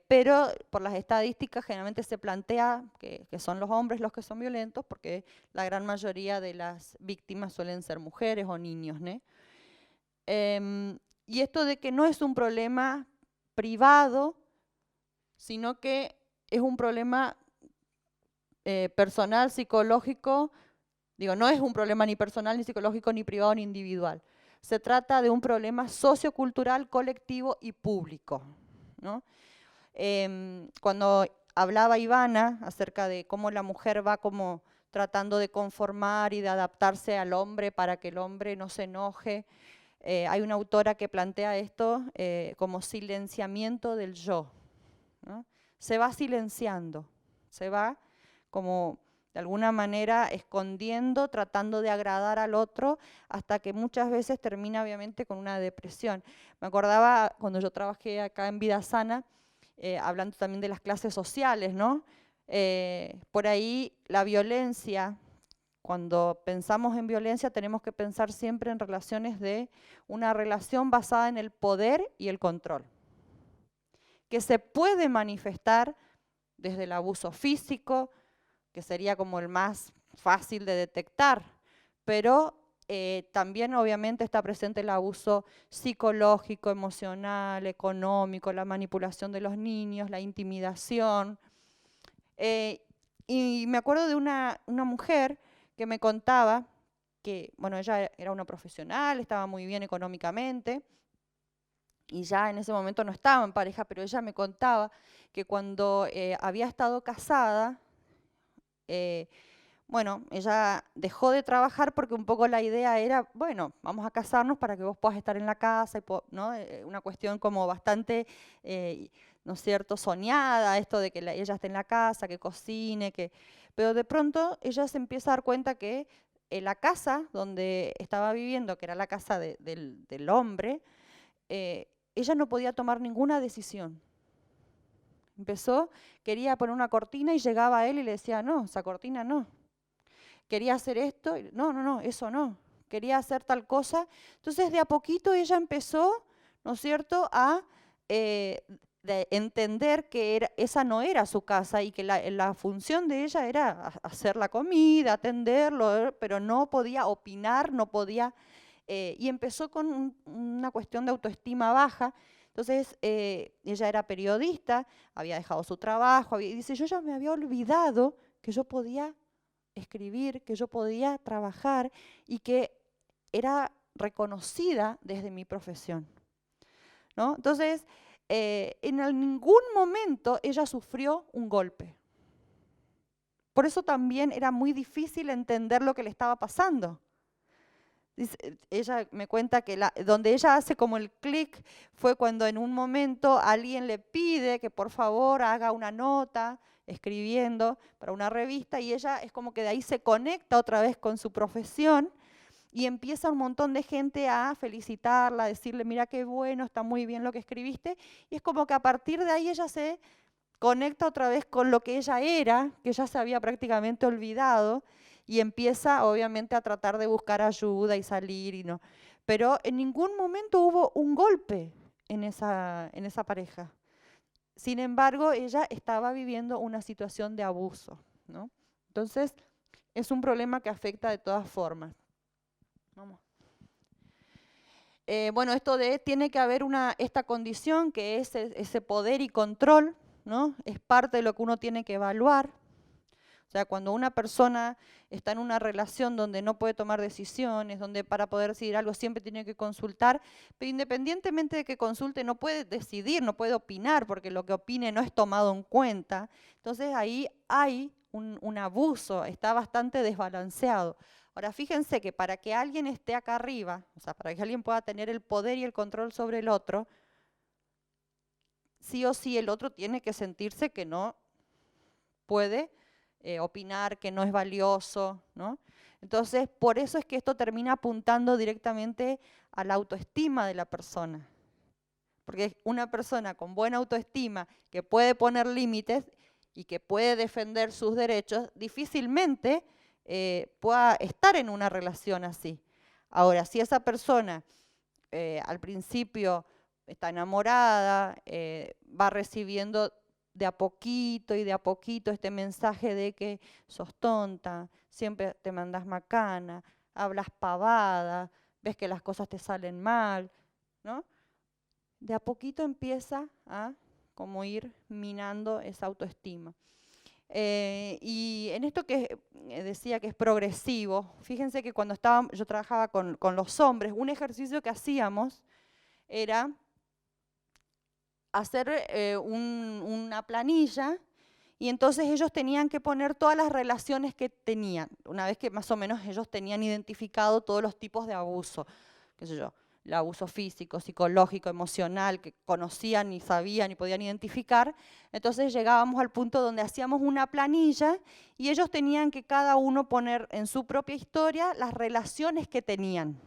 Pero por las estadísticas generalmente se plantea que son los hombres los que son violentos porque la gran mayoría de las víctimas suelen ser mujeres o niños, ¿no? Y esto de que no es un problema privado, sino que es un problema personal, psicológico, digo, no es un problema ni personal, ni psicológico, ni privado, ni individual. Se trata de un problema sociocultural, colectivo y público, ¿no? Cuando hablaba Ivana acerca de cómo la mujer va como tratando de conformar y de adaptarse al hombre para que el hombre no se enoje, hay una autora que plantea esto como silenciamiento del yo, ¿no? Se va silenciando, se va como de alguna manera escondiendo, tratando de agradar al otro, hasta que muchas veces termina obviamente con una depresión. Me acordaba cuando yo trabajé acá en Vida Sana, hablando también de las clases sociales, ¿no? Por ahí la violencia, cuando pensamos en violencia tenemos que pensar siempre en relaciones de una relación basada en el poder y el control, que se puede manifestar desde el abuso físico, que sería como el más fácil de detectar, pero también obviamente está presente el abuso psicológico, emocional, económico, la manipulación de los niños, la intimidación. Y me acuerdo de una mujer que me contaba que, bueno, ella era una profesional, estaba muy bien económicamente, y ya en ese momento no estaba en pareja, pero ella me contaba que cuando había estado casada, bueno, ella dejó de trabajar porque un poco la idea era, bueno, vamos a casarnos para que vos puedas estar en la casa, ¿no? Una cuestión como bastante, ¿no es cierto?, soñada, esto de que ella esté en la casa, que cocine, pero de pronto ella se empieza a dar cuenta que en la casa donde estaba viviendo, que era la casa del hombre, ella no podía tomar ninguna decisión. Quería poner una cortina y llegaba a él y le decía, no, esa cortina no. Quería hacer esto, no, eso no. Quería hacer tal cosa. Entonces de a poquito ella empezó, ¿no es cierto?, a de entender que esa no era su casa y que la función de ella era hacer la comida, atenderlo, pero no podía opinar, no podía, y empezó con una cuestión de autoestima baja. Entonces ella era periodista, había dejado su trabajo, y dice, yo ya me había olvidado que yo podía escribir, que yo podía trabajar y que era reconocida desde mi profesión, ¿no? Entonces, en ningún momento ella sufrió un golpe. Por eso también era muy difícil entender lo que le estaba pasando. Ella me cuenta que donde ella hace como el clic fue cuando en un momento alguien le pide que por favor haga una nota escribiendo para una revista y ella es como que de ahí se conecta otra vez con su profesión y empieza un montón de gente a felicitarla, a decirle mira qué bueno, está muy bien lo que escribiste, y es como que a partir de ahí ella se conecta otra vez con lo que ella era, que ya se había prácticamente olvidado, y empieza obviamente a tratar de buscar ayuda y salir, y no. Pero en ningún momento hubo un golpe en esa pareja. Sin embargo, ella estaba viviendo una situación de abuso, ¿no? Entonces, es un problema que afecta de todas formas. Vamos. Bueno, tiene que haber esta condición que es ese poder y control, ¿no? Es parte de lo que uno tiene que evaluar. O sea, cuando una persona está en una relación donde no puede tomar decisiones, donde para poder decidir algo siempre tiene que consultar, pero independientemente de que consulte no puede decidir, no puede opinar, porque lo que opine no es tomado en cuenta. Entonces ahí hay un abuso, está bastante desbalanceado. Ahora fíjense que para que alguien esté acá arriba, o sea, para que alguien pueda tener el poder y el control sobre el otro, sí o sí el otro tiene que sentirse que no puede opinar, que no es valioso, ¿no? Entonces, por eso es que esto termina apuntando directamente a la autoestima de la persona. Porque una persona con buena autoestima, que puede poner límites y que puede defender sus derechos, difícilmente pueda estar en una relación así. Ahora, si esa persona al principio está enamorada, va recibiendo de a poquito y de a poquito este mensaje de que sos tonta, siempre te mandás macana, hablas pavada, ves que las cosas te salen mal, ¿no? De a poquito empieza a como ir minando esa autoestima. Y en esto que decía que es progresivo, fíjense que cuando yo trabajaba con los hombres, un ejercicio que hacíamos era hacer una planilla y entonces ellos tenían que poner todas las relaciones que tenían, una vez que más o menos ellos tenían identificado todos los tipos de abuso, qué sé yo, el abuso físico, psicológico, emocional, que conocían y sabían y podían identificar. Entonces llegábamos al punto donde hacíamos una planilla y ellos tenían que cada uno poner en su propia historia las relaciones que tenían.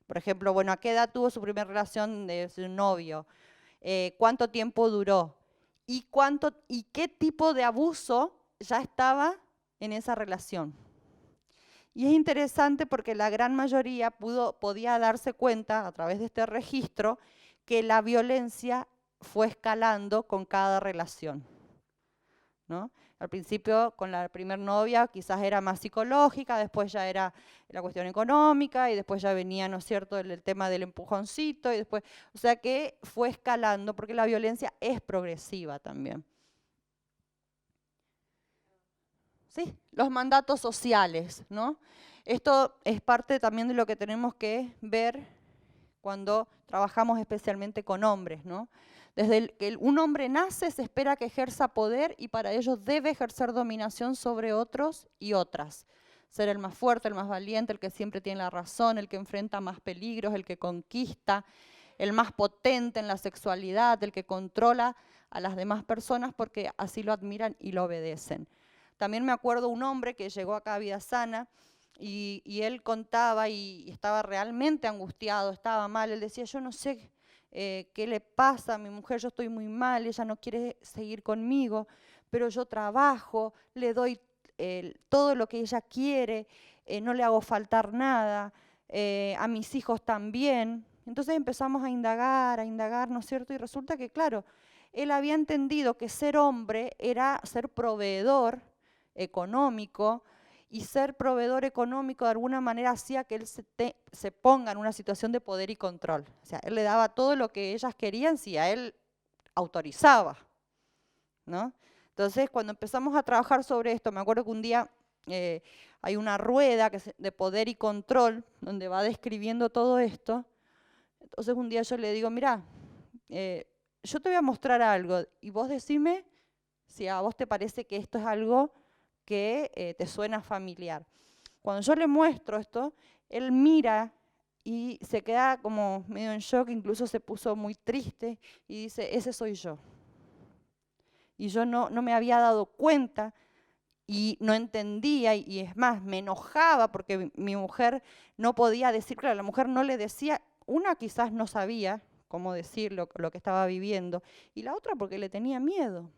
Por ejemplo, bueno, ¿a qué edad tuvo su primera relación de su novio? ¿Cuánto tiempo duró? ¿Y qué tipo de abuso ya estaba en esa relación? Y es interesante porque la gran mayoría podía darse cuenta a través de este registro que la violencia fue escalando con cada relación, ¿no? Al principio con la primer novia quizás era más psicológica, después ya era la cuestión económica y después ya venía, ¿no es cierto?, el tema del empujoncito y después, o sea que fue escalando porque la violencia es progresiva también. ¿Sí? Los mandatos sociales, ¿no? Esto es parte también de lo que tenemos que ver cuando trabajamos especialmente con hombres, ¿no? Desde que un hombre nace se espera que ejerza poder y para ello debe ejercer dominación sobre otros y otras. Ser el más fuerte, el más valiente, el que siempre tiene la razón, el que enfrenta más peligros, el que conquista, el más potente en la sexualidad, el que controla a las demás personas porque así lo admiran y lo obedecen. También me acuerdo un hombre que llegó acá a Vida Sana y él contaba y estaba realmente angustiado, estaba mal. Él decía, yo no sé qué le pasa a mi mujer, yo estoy muy mal, ella no quiere seguir conmigo, pero yo trabajo, le doy todo lo que ella quiere, no le hago faltar nada, a mis hijos también. Entonces empezamos a indagar, ¿no es cierto? Y resulta que, claro, él había entendido que ser hombre era ser proveedor económico, y ser proveedor económico de alguna manera hacía que él se ponga en una situación de poder y control. O sea, él le daba todo lo que ellas querían si a él autorizaba, ¿no? Entonces, cuando empezamos a trabajar sobre esto, me acuerdo que un día hay una rueda de poder y control donde va describiendo todo esto. Entonces, un día yo le digo, mira, yo te voy a mostrar algo y vos decime si a vos te parece que esto es algo que te suena familiar. Cuando yo le muestro esto, él mira y se queda como medio en shock, incluso se puso muy triste y dice, ese soy yo. Y yo no me había dado cuenta y no entendía, y es más, me enojaba porque mi mujer no podía decir, claro, la mujer no le decía, una quizás no sabía cómo decir lo que estaba viviendo, y la otra porque le tenía miedo.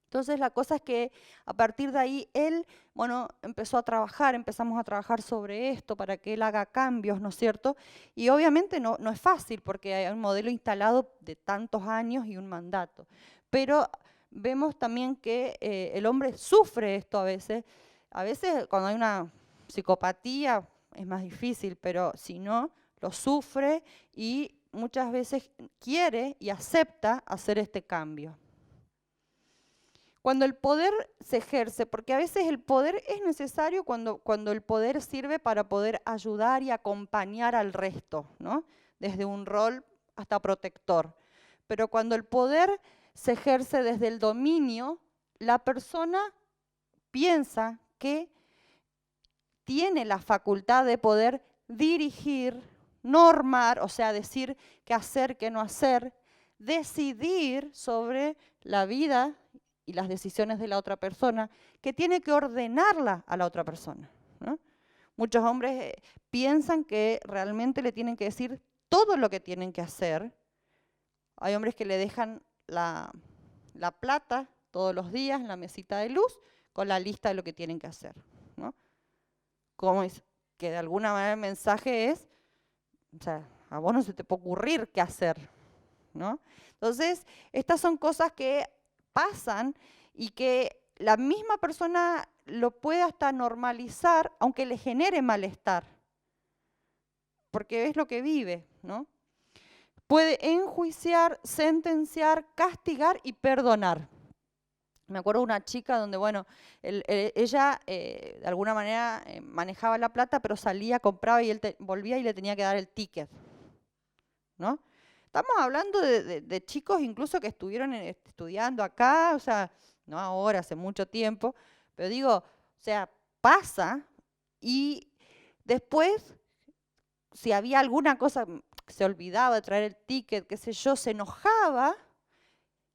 Entonces la cosa es que a partir de ahí él, bueno, empezamos a trabajar sobre esto para que él haga cambios, ¿no es cierto? Y obviamente no es fácil porque hay un modelo instalado de tantos años y un mandato. Pero vemos también que el hombre sufre esto a veces. A veces cuando hay una psicopatía es más difícil, pero si no, lo sufre y muchas veces quiere y acepta hacer este cambio. Cuando el poder se ejerce, porque a veces el poder es necesario cuando el poder sirve para poder ayudar y acompañar al resto, ¿no? Desde un rol hasta protector. Pero cuando el poder se ejerce desde el dominio, la persona piensa que tiene la facultad de poder dirigir, normar, o sea, decir qué hacer, qué no hacer, decidir sobre la vida y las decisiones de la otra persona, que tiene que ordenarla a la otra persona, ¿no? Muchos hombres piensan que realmente le tienen que decir todo lo que tienen que hacer. Hay hombres que le dejan la plata todos los días en la mesita de luz con la lista de lo que tienen que hacer, ¿no? Como es que de alguna manera el mensaje es, o sea, a vos no se te puede ocurrir qué hacer, ¿no? Entonces, estas son cosas que pasan y que la misma persona lo puede hasta normalizar, aunque le genere malestar, porque es lo que vive, ¿no? Puede enjuiciar, sentenciar, castigar y perdonar. Me acuerdo de una chica donde, bueno, ella de alguna manera manejaba la plata, pero salía, compraba y él volvía y le tenía que dar el ticket, ¿no? Estamos hablando de chicos incluso que estuvieron estudiando acá, o sea, no ahora, hace mucho tiempo, pero digo, o sea, pasa y después, si había alguna cosa que se olvidaba de traer el ticket, qué sé yo, se enojaba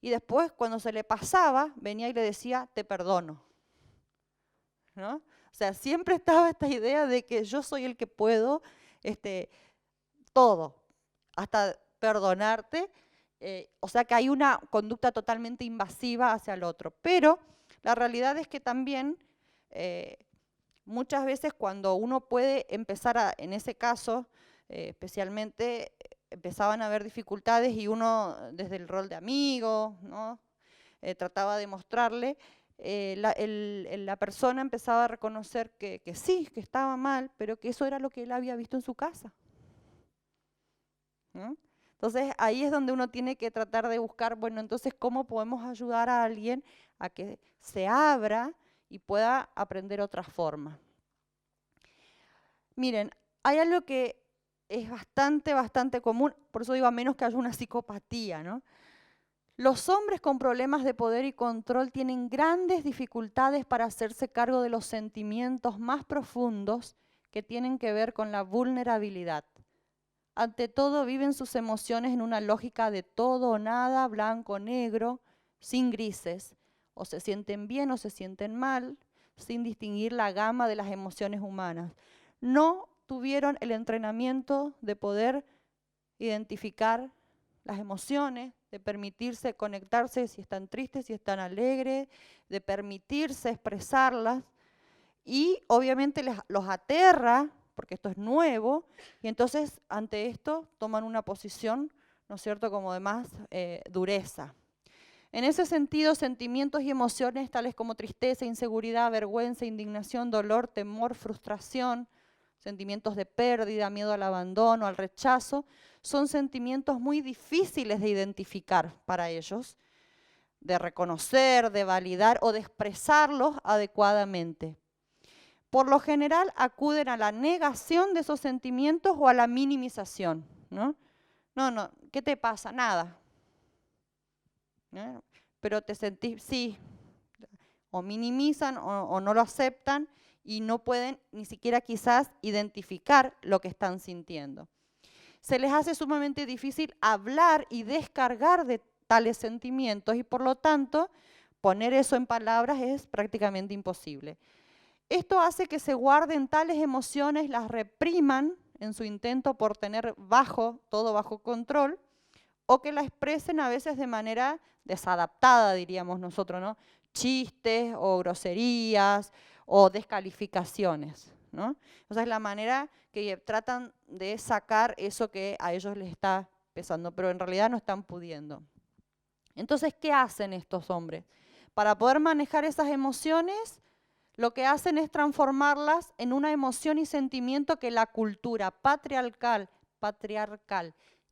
y después cuando se le pasaba, venía y le decía, te perdono, ¿no? O sea, siempre estaba esta idea de que yo soy el que puedo todo, hasta perdonarte, o sea que hay una conducta totalmente invasiva hacia el otro. Pero la realidad es que también muchas veces cuando uno puede empezar en ese caso, especialmente empezaban a haber dificultades y uno desde el rol de amigo, ¿no? Trataba de mostrarle, la persona empezaba a reconocer que sí, que estaba mal, pero que eso era lo que él había visto en su casa, ¿no? Entonces ahí es donde uno tiene que tratar de buscar, bueno, entonces cómo podemos ayudar a alguien a que se abra y pueda aprender otra forma. Miren, hay algo que es bastante común, por eso digo a menos que haya una psicopatía, ¿no? Los hombres con problemas de poder y control tienen grandes dificultades para hacerse cargo de los sentimientos más profundos que tienen que ver con la vulnerabilidad. Ante todo, viven sus emociones en una lógica de todo o nada, blanco o negro, sin grises. O se sienten bien o se sienten mal, sin distinguir la gama de las emociones humanas. No tuvieron el entrenamiento de poder identificar las emociones, de permitirse conectarse si están tristes, si están alegres, de permitirse expresarlas. Y obviamente los aterra, porque esto es nuevo, y entonces ante esto toman una posición, ¿no es cierto?, como de más dureza. En ese sentido, sentimientos y emociones tales como tristeza, inseguridad, vergüenza, indignación, dolor, temor, frustración, sentimientos de pérdida, miedo al abandono, al rechazo, son sentimientos muy difíciles de identificar para ellos, de reconocer, de validar o de expresarlos adecuadamente. Por lo general acuden a la negación de esos sentimientos o a la minimización, ¿no? No, ¿qué te pasa? Nada. ¿No? Pero te sentís, sí, o minimizan o no lo aceptan y no pueden ni siquiera quizás identificar lo que están sintiendo. Se les hace sumamente difícil hablar y descargar de tales sentimientos y por lo tanto poner eso en palabras es prácticamente imposible. Esto hace que se guarden tales emociones, las repriman en su intento por tener todo bajo control, o que la expresen a veces de manera desadaptada, diríamos nosotros, ¿no? Chistes o groserías o descalificaciones, ¿no? O sea, es la manera que tratan de sacar eso que a ellos les está pesando, pero en realidad no están pudiendo. Entonces, ¿qué hacen estos hombres? Para poder manejar esas emociones, lo que hacen es transformarlas en una emoción y sentimiento que la cultura patriarcal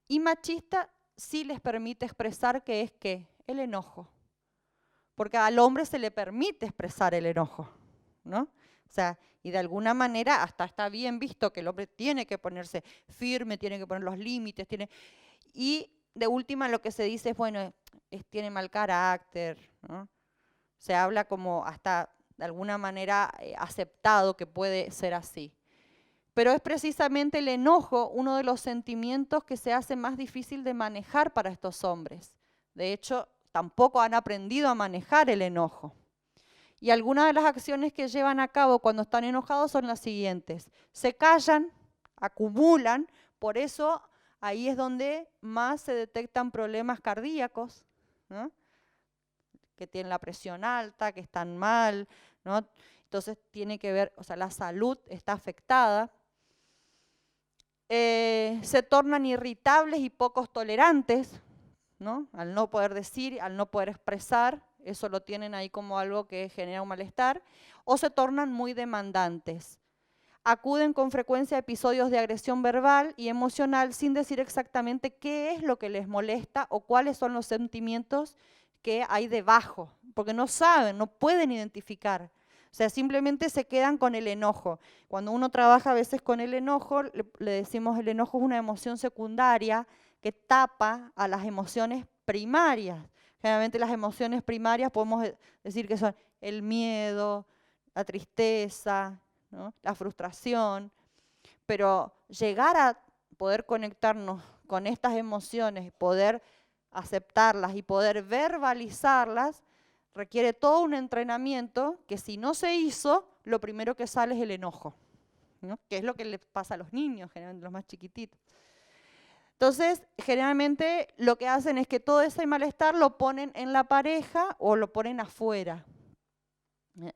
y machista sí les permite expresar, que es ¿qué? El enojo. porque al hombre se le permite expresar el enojo, ¿no? O sea, y de alguna manera hasta está bien visto que el hombre tiene que ponerse firme, tiene que poner los límites, y de última lo que se dice es, bueno, tiene mal carácter, ¿no? Se habla como hasta de alguna manera aceptado que puede ser así. Pero es precisamente el enojo uno de los sentimientos que se hace más difícil de manejar para estos hombres. De hecho, tampoco han aprendido a manejar el enojo. Y algunas de las acciones que llevan a cabo cuando están enojados son las siguientes. Se callan, acumulan, por eso ahí es donde más se detectan problemas cardíacos, ¿no? Que tienen la presión alta, que están mal, ¿no? Entonces tiene que ver, o sea, la salud está afectada. Se tornan irritables y pocos tolerantes, ¿no? Al no poder decir, al no poder expresar, eso lo tienen ahí como algo que genera un malestar, o se tornan muy demandantes. Acuden con frecuencia a episodios de agresión verbal y emocional sin decir exactamente qué es lo que les molesta o cuáles son los sentimientos que hay debajo, porque no saben, no pueden identificar. O sea, simplemente se quedan con el enojo. Cuando uno trabaja a veces con el enojo, le decimos el enojo es una emoción secundaria que tapa a las emociones primarias. Generalmente las emociones primarias podemos decir que son el miedo, la tristeza, ¿no? La frustración, pero llegar a poder conectarnos con estas emociones, poder aceptarlas y poder verbalizarlas, requiere todo un entrenamiento que si no se hizo, lo primero que sale es el enojo, ¿no? Que es lo que le pasa a los niños, generalmente los más chiquititos. Entonces, generalmente lo que hacen es que todo ese malestar lo ponen en la pareja o lo ponen afuera.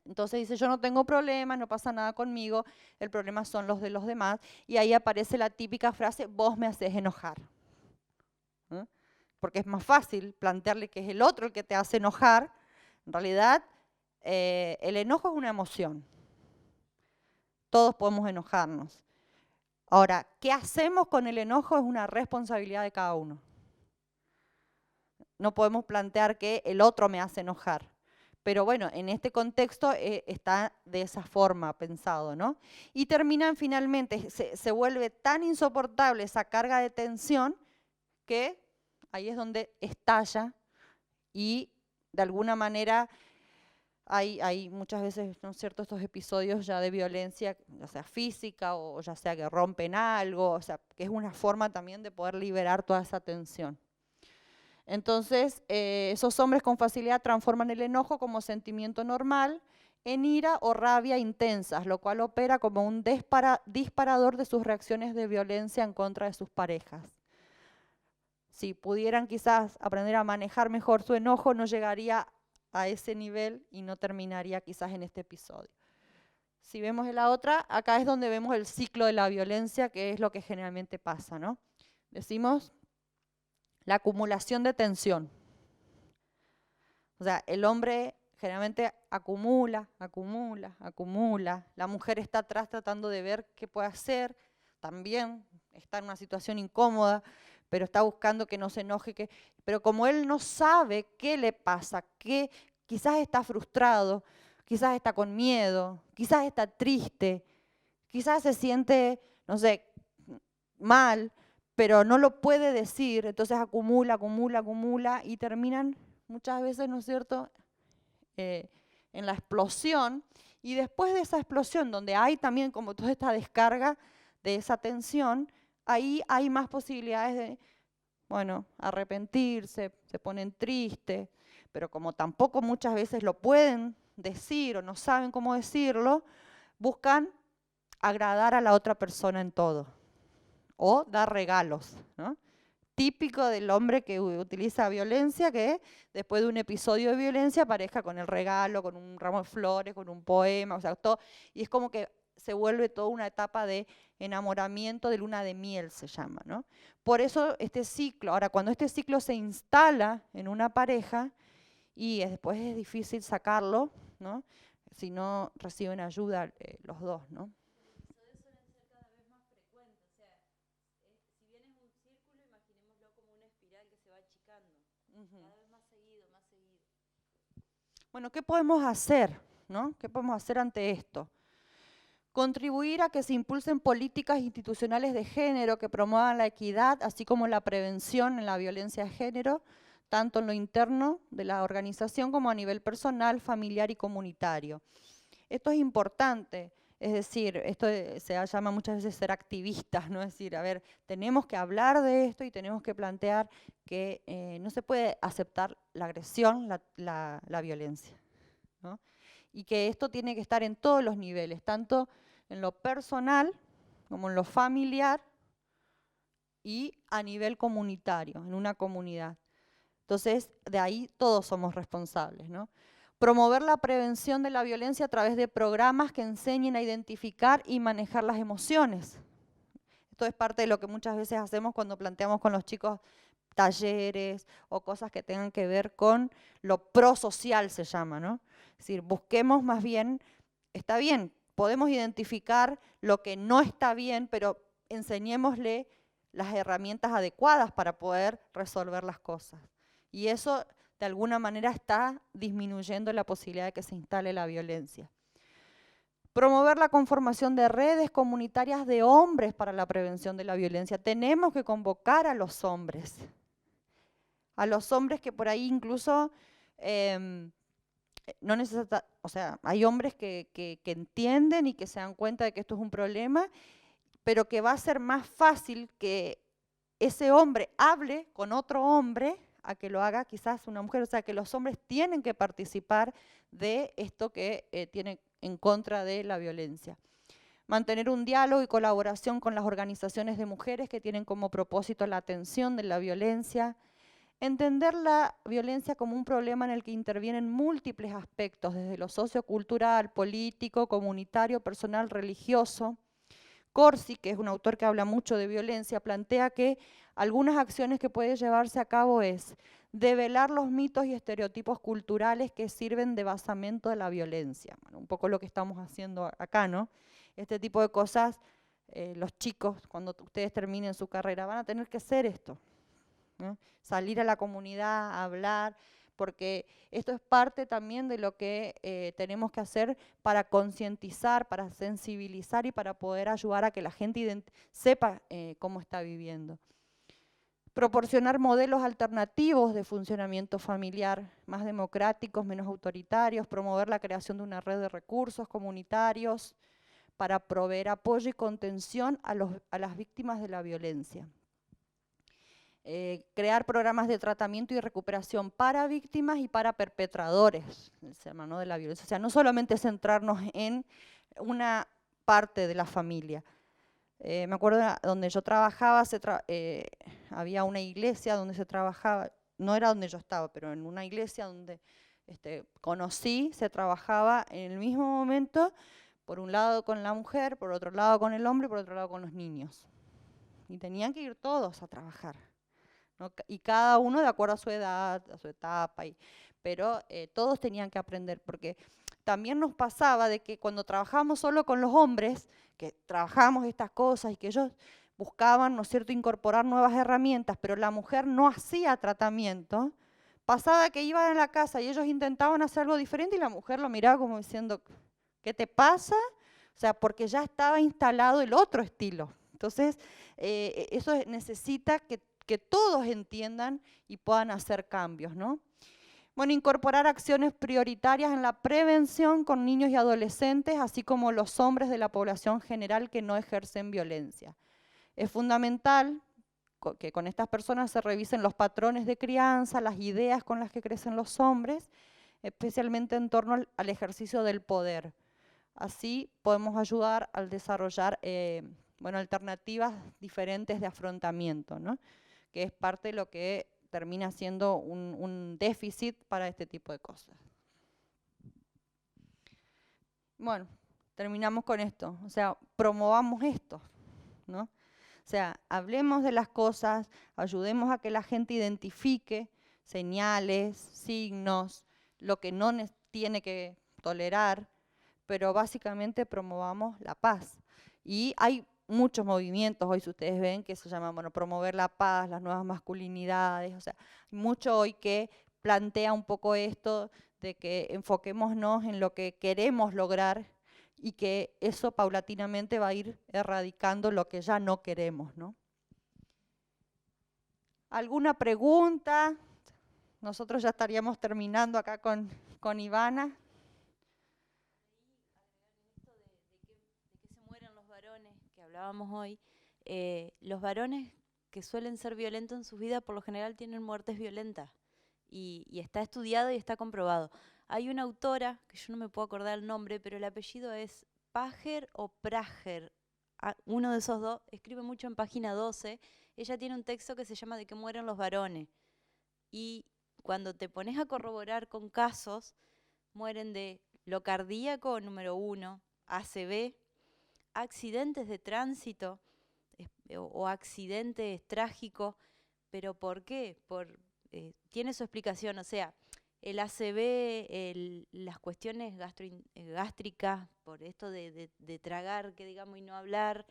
Entonces dice, yo no tengo problemas, no pasa nada conmigo, el problema son los de los demás. Y ahí aparece la típica frase, vos me haces enojar. ¿Eh? Porque es más fácil plantearle que es el otro el que te hace enojar. En realidad, el enojo es una emoción. Todos podemos enojarnos. Ahora, ¿qué hacemos con el enojo? Es una responsabilidad de cada uno. No podemos plantear que el otro me hace enojar. Pero bueno, en este contexto está de esa forma pensado, ¿no? Y terminan finalmente, se vuelve tan insoportable esa carga de tensión que ahí es donde estalla y de alguna manera hay muchas veces, ¿no es cierto?, estos episodios ya de violencia, ya sea física o ya sea que rompen algo, o sea, que es una forma también de poder liberar toda esa tensión. Entonces, esos hombres con facilidad transforman el enojo como sentimiento normal en ira o rabia intensas, lo cual opera como un disparador de sus reacciones de violencia en contra de sus parejas. Si pudieran quizás aprender a manejar mejor su enojo, no llegaría a ese nivel y no terminaría quizás en este episodio. Si vemos en la otra, acá es donde vemos el ciclo de la violencia, que es lo que generalmente pasa, ¿no? Decimos la acumulación de tensión. O sea, el hombre generalmente acumula. La mujer está atrás tratando de ver qué puede hacer. También está en una situación incómoda, pero está buscando que no se enoje. Pero como él no sabe qué le pasa, que quizás está frustrado, quizás está con miedo, quizás está triste, quizás se siente, no sé, mal, pero no lo puede decir, entonces acumula y terminan muchas veces, ¿no es cierto?, en la explosión, y después de esa explosión, donde hay también como toda esta descarga de esa tensión, ahí hay más posibilidades de, bueno, arrepentirse, se ponen tristes, pero como tampoco muchas veces lo pueden decir o no saben cómo decirlo, buscan agradar a la otra persona en todo. O dar regalos, ¿no? Típico del hombre que utiliza violencia, que después de un episodio de violencia aparezca con el regalo, con un ramo de flores, con un poema, o sea, todo, y es como que se vuelve toda una etapa de enamoramiento, de luna de miel se llama, ¿no? Por eso este ciclo, ahora cuando este ciclo se instala en una pareja, y después es difícil sacarlo, ¿no? Si no reciben ayuda los dos, ¿no? Cada vez más seguido. Bueno, ¿qué podemos hacer, ¿no? ¿Qué podemos hacer ante esto? Contribuir a que se impulsen políticas institucionales de género que promuevan la equidad, así como la prevención en la violencia de género, tanto en lo interno de la organización como a nivel personal, familiar y comunitario. Esto es importante, es decir, esto se llama muchas veces ser activistas, ¿no? Es decir, a ver, tenemos que hablar de esto y tenemos que plantear que no se puede aceptar la agresión, la violencia, ¿no? Y que esto tiene que estar en todos los niveles, tanto en lo personal como en lo familiar y a nivel comunitario, en una comunidad. Entonces, de ahí todos somos responsables, ¿no? Promover la prevención de la violencia a través de programas que enseñen a identificar y manejar las emociones. Esto es parte de lo que muchas veces hacemos cuando planteamos con los chicos talleres o cosas que tengan que ver con lo prosocial, se llama, ¿no? Es decir, busquemos más bien, está bien, podemos identificar lo que no está bien, pero enseñémosle las herramientas adecuadas para poder resolver las cosas. Y eso, de alguna manera, está disminuyendo la posibilidad de que se instale la violencia. Promover la conformación de redes comunitarias de hombres para la prevención de la violencia. Tenemos que convocar a los hombres que por ahí incluso no necesita, o sea, hay hombres que entienden y que se dan cuenta de que esto es un problema, pero que va a ser más fácil que ese hombre hable con otro hombre a que lo haga quizás una mujer. O sea, que los hombres tienen que participar de esto que tiene en contra de la violencia. Mantener un diálogo y colaboración con las organizaciones de mujeres que tienen como propósito la atención de la violencia. Entender la violencia como un problema en el que intervienen múltiples aspectos, desde lo sociocultural, político, comunitario, personal, religioso. Corsi, que es un autor que habla mucho de violencia, plantea que algunas acciones que puede llevarse a cabo es develar los mitos y estereotipos culturales que sirven de basamento de la violencia. Bueno, un poco lo que estamos haciendo acá, ¿no? Este tipo de cosas, los chicos, cuando ustedes terminen su carrera, van a tener que hacer esto, ¿no? Salir a la comunidad, hablar, porque esto es parte también de lo que tenemos que hacer para concientizar, para sensibilizar y para poder ayudar a que la gente sepa cómo está viviendo. Proporcionar modelos alternativos de funcionamiento familiar, más democráticos, menos autoritarios, promover la creación de una red de recursos comunitarios para proveer apoyo y contención a las víctimas de la violencia. Crear programas de tratamiento y recuperación para víctimas y para perpetradores, ¿no?, de la violencia. O sea, no solamente centrarnos en una parte de la familia. Me acuerdo donde yo trabajaba, había una iglesia donde se trabajaba, no era donde yo estaba, pero en una iglesia donde conocí, se trabajaba en el mismo momento, por un lado con la mujer, por otro lado con el hombre y por otro lado con los niños. Y tenían que ir todos a trabajar, ¿no? Y cada uno de acuerdo a su edad, a su etapa, pero todos tenían que aprender, porque también nos pasaba de que cuando trabajábamos solo con los hombres, que trabajábamos estas cosas y que ellos buscaban, ¿no es cierto?, incorporar nuevas herramientas, pero la mujer no hacía tratamiento, pasaba que iban a la casa y ellos intentaban hacer algo diferente y la mujer lo miraba como diciendo, ¿qué te pasa? O sea, porque ya estaba instalado el otro estilo. Entonces, eso necesita que todos entiendan y puedan hacer cambios, ¿no? Bueno, incorporar acciones prioritarias en la prevención con niños y adolescentes, así como los hombres de la población general que no ejercen violencia. Es fundamental que con estas personas se revisen los patrones de crianza, las ideas con las que crecen los hombres, especialmente en torno al ejercicio del poder. Así podemos ayudar al desarrollar alternativas diferentes de afrontamiento, ¿no?, que es parte de lo que termina siendo un déficit para este tipo de cosas. Bueno, terminamos con esto, o sea, promovamos esto, ¿no? O sea, hablemos de las cosas, ayudemos a que la gente identifique señales, signos, lo que no tiene que tolerar, pero básicamente promovamos la paz. Y hay muchos movimientos hoy, si ustedes ven, que se llaman, bueno, promover la paz, las nuevas masculinidades, o sea, mucho hoy que plantea un poco esto de que enfoquémonos en lo que queremos lograr y que eso paulatinamente va a ir erradicando lo que ya no queremos, ¿no? ¿Alguna pregunta? Nosotros ya estaríamos terminando acá con Ivana. De que se mueren los varones, que hablábamos hoy, los varones que suelen ser violentos en su vida por lo general tienen muertes violentas y está estudiado y está comprobado. Hay una autora, que yo no me puedo acordar el nombre, pero el apellido es Pajer o Prager, uno de esos dos, escribe mucho en página 12, ella tiene un texto que se llama De que mueren los varones y cuando te pones a corroborar con casos, mueren de lo cardíaco número 1, ACV, accidentes de tránsito o accidentes trágicos, pero ¿por qué? Tiene su explicación, o sea, el ACV, las cuestiones gástricas, por esto de tragar, que digamos, y no hablar,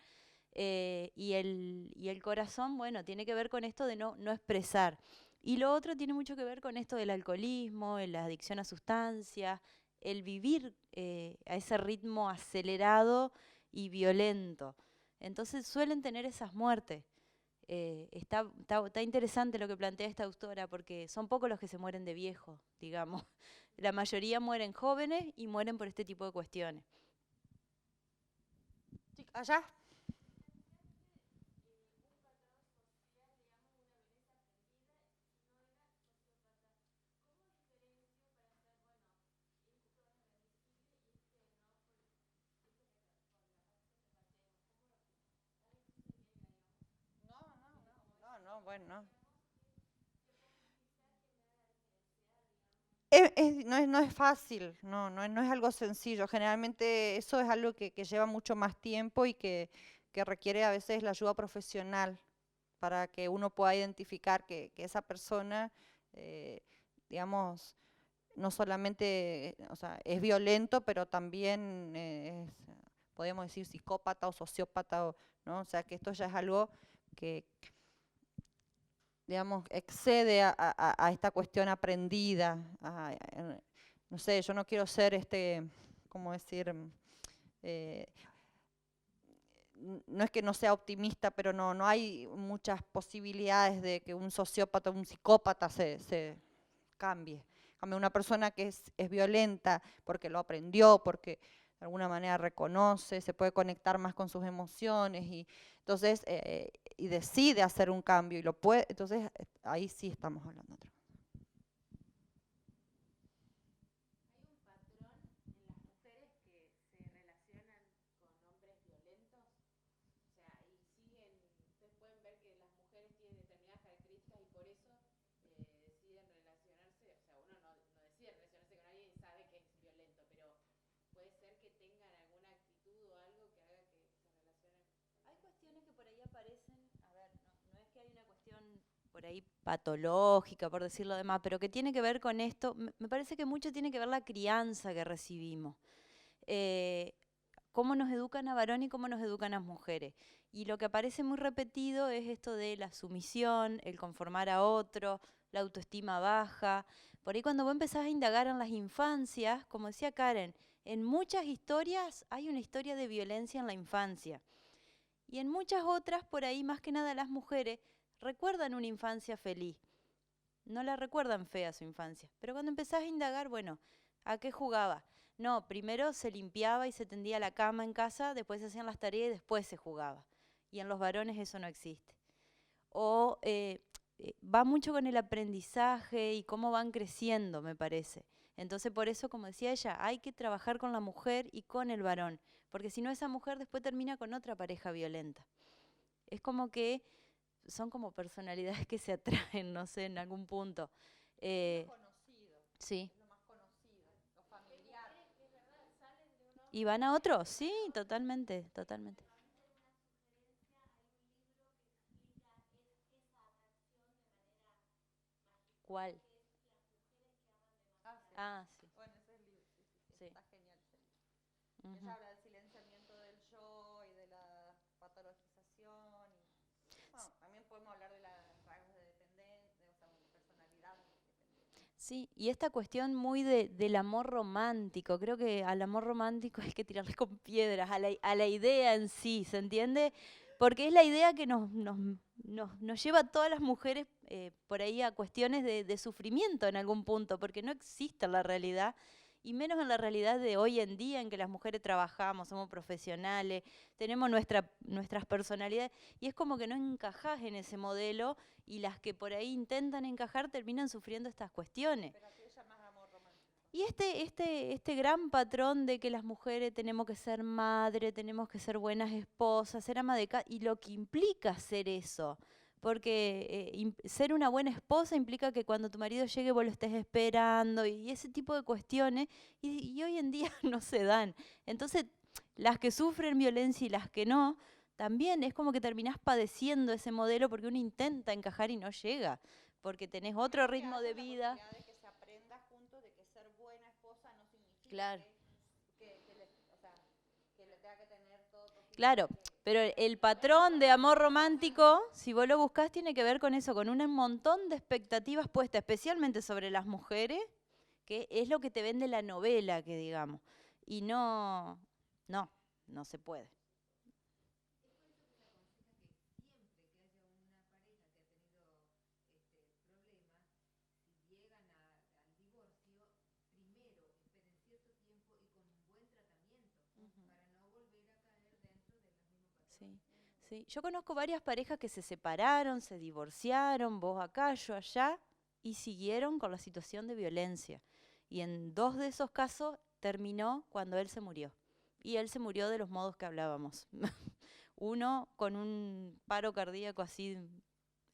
y el corazón, bueno, tiene que ver con esto de no expresar. Y lo otro tiene mucho que ver con esto del alcoholismo, la adicción a sustancias, el vivir a ese ritmo acelerado y violento. Entonces suelen tener esas muertes. Está interesante lo que plantea esta autora porque son pocos los que se mueren de viejos, digamos. La mayoría mueren jóvenes y mueren por este tipo de cuestiones. Allá. No, bueno, no. No es fácil, no es algo sencillo. Generalmente eso es algo que lleva mucho más tiempo y que requiere a veces la ayuda profesional para que uno pueda identificar que esa persona, digamos, no solamente, o sea, es violento, pero también es, podemos decir, psicópata o sociópata, ¿no? O sea, que esto ya es algo que, digamos, excede a esta cuestión aprendida. No sé, yo no quiero ser, ¿cómo decir? No es que no sea optimista, pero no hay muchas posibilidades de que un sociópata o un psicópata se cambie. Cambia una persona que es violenta porque lo aprendió, porque de alguna manera reconoce, se puede conectar más con sus emociones y entonces y decide hacer un cambio y lo puede, entonces ahí sí estamos hablando de otra cosa. ¿Hay un patrón en las mujeres que se relacionan con hombres violentos? O sea, y siguen, ustedes pueden ver que las mujeres tienen determinadas características y por eso deciden relacionarse, o sea, uno no decide relacionarse con alguien y sabe que es violento, pero puede ser que tengan alguna actitud o algo que haga que se relacionen. Hay cuestiones que por ahí aparecen, a ver, no es que hay una cuestión por ahí patológica, por decirlo demás, pero que tiene que ver con esto, me parece que mucho tiene que ver la crianza que recibimos. Cómo nos educan a varón y cómo nos educan a mujeres. Y lo que aparece muy repetido es esto de la sumisión, el conformar a otro, la autoestima baja. Por ahí cuando vos empezás a indagar en las infancias, como decía Karen, en muchas historias hay una historia de violencia en la infancia. Y en muchas otras, por ahí más que nada las mujeres, recuerdan una infancia feliz. No la recuerdan fea su infancia. Pero cuando empezás a indagar, bueno, ¿a qué jugaba? No, primero se limpiaba y se tendía la cama en casa, después se hacían las tareas y después se jugaba. Y en los varones eso no existe. O va mucho con el aprendizaje y cómo van creciendo, me parece. Entonces, por eso, como decía ella, hay que trabajar con la mujer y con el varón, porque si no, esa mujer después termina con otra pareja violenta. Es como que son como personalidades que se atraen, no sé, en algún punto. Es lo conocido, Sí. es lo más conocido, lo familiar. ¿Y van a otro? Sí, totalmente, totalmente. ¿Cuál? Ah, sí. Bueno, ese es el libro, Sí. está genial ese libro. Ujú. Ella habla del silenciamiento del yo y de la patologización. Bueno, también podemos hablar de los rasgos de dependencia, o sea, personalidad dependiente. Sí, y esta cuestión muy del amor romántico, creo que al amor romántico hay que tirarle con piedras, a la idea en sí, ¿se entiende? Porque es la idea que nos lleva a todas las mujeres por ahí a cuestiones de sufrimiento en algún punto, porque no existe en la realidad, y menos en la realidad de hoy en día en que las mujeres trabajamos, somos profesionales, tenemos nuestras personalidades, y es como que no encajás en ese modelo, y las que por ahí intentan encajar terminan sufriendo estas cuestiones. Y este gran patrón de que las mujeres tenemos que ser madre, tenemos que ser buenas esposas, ser ama de casa, y lo que implica ser eso. Porque ser una buena esposa implica que cuando tu marido llegue vos lo estés esperando y ese tipo de cuestiones, y hoy en día no se dan. Entonces, las que sufren violencia y las que no, también es como que terminás padeciendo ese modelo porque uno intenta encajar y no llega, porque tenés otro ritmo de vida. Claro. Claro, pero el patrón de amor romántico, si vos lo buscás, tiene que ver con eso, con un montón de expectativas puestas, especialmente sobre las mujeres, que es lo que te vende la novela, que digamos. Y no se puede. Sí, sí. Yo conozco varias parejas que se separaron, se divorciaron, vos acá, yo allá, y siguieron con la situación de violencia. Y en 2 de esos casos terminó cuando él se murió. Y él se murió de los modos que hablábamos. Uno con un paro cardíaco así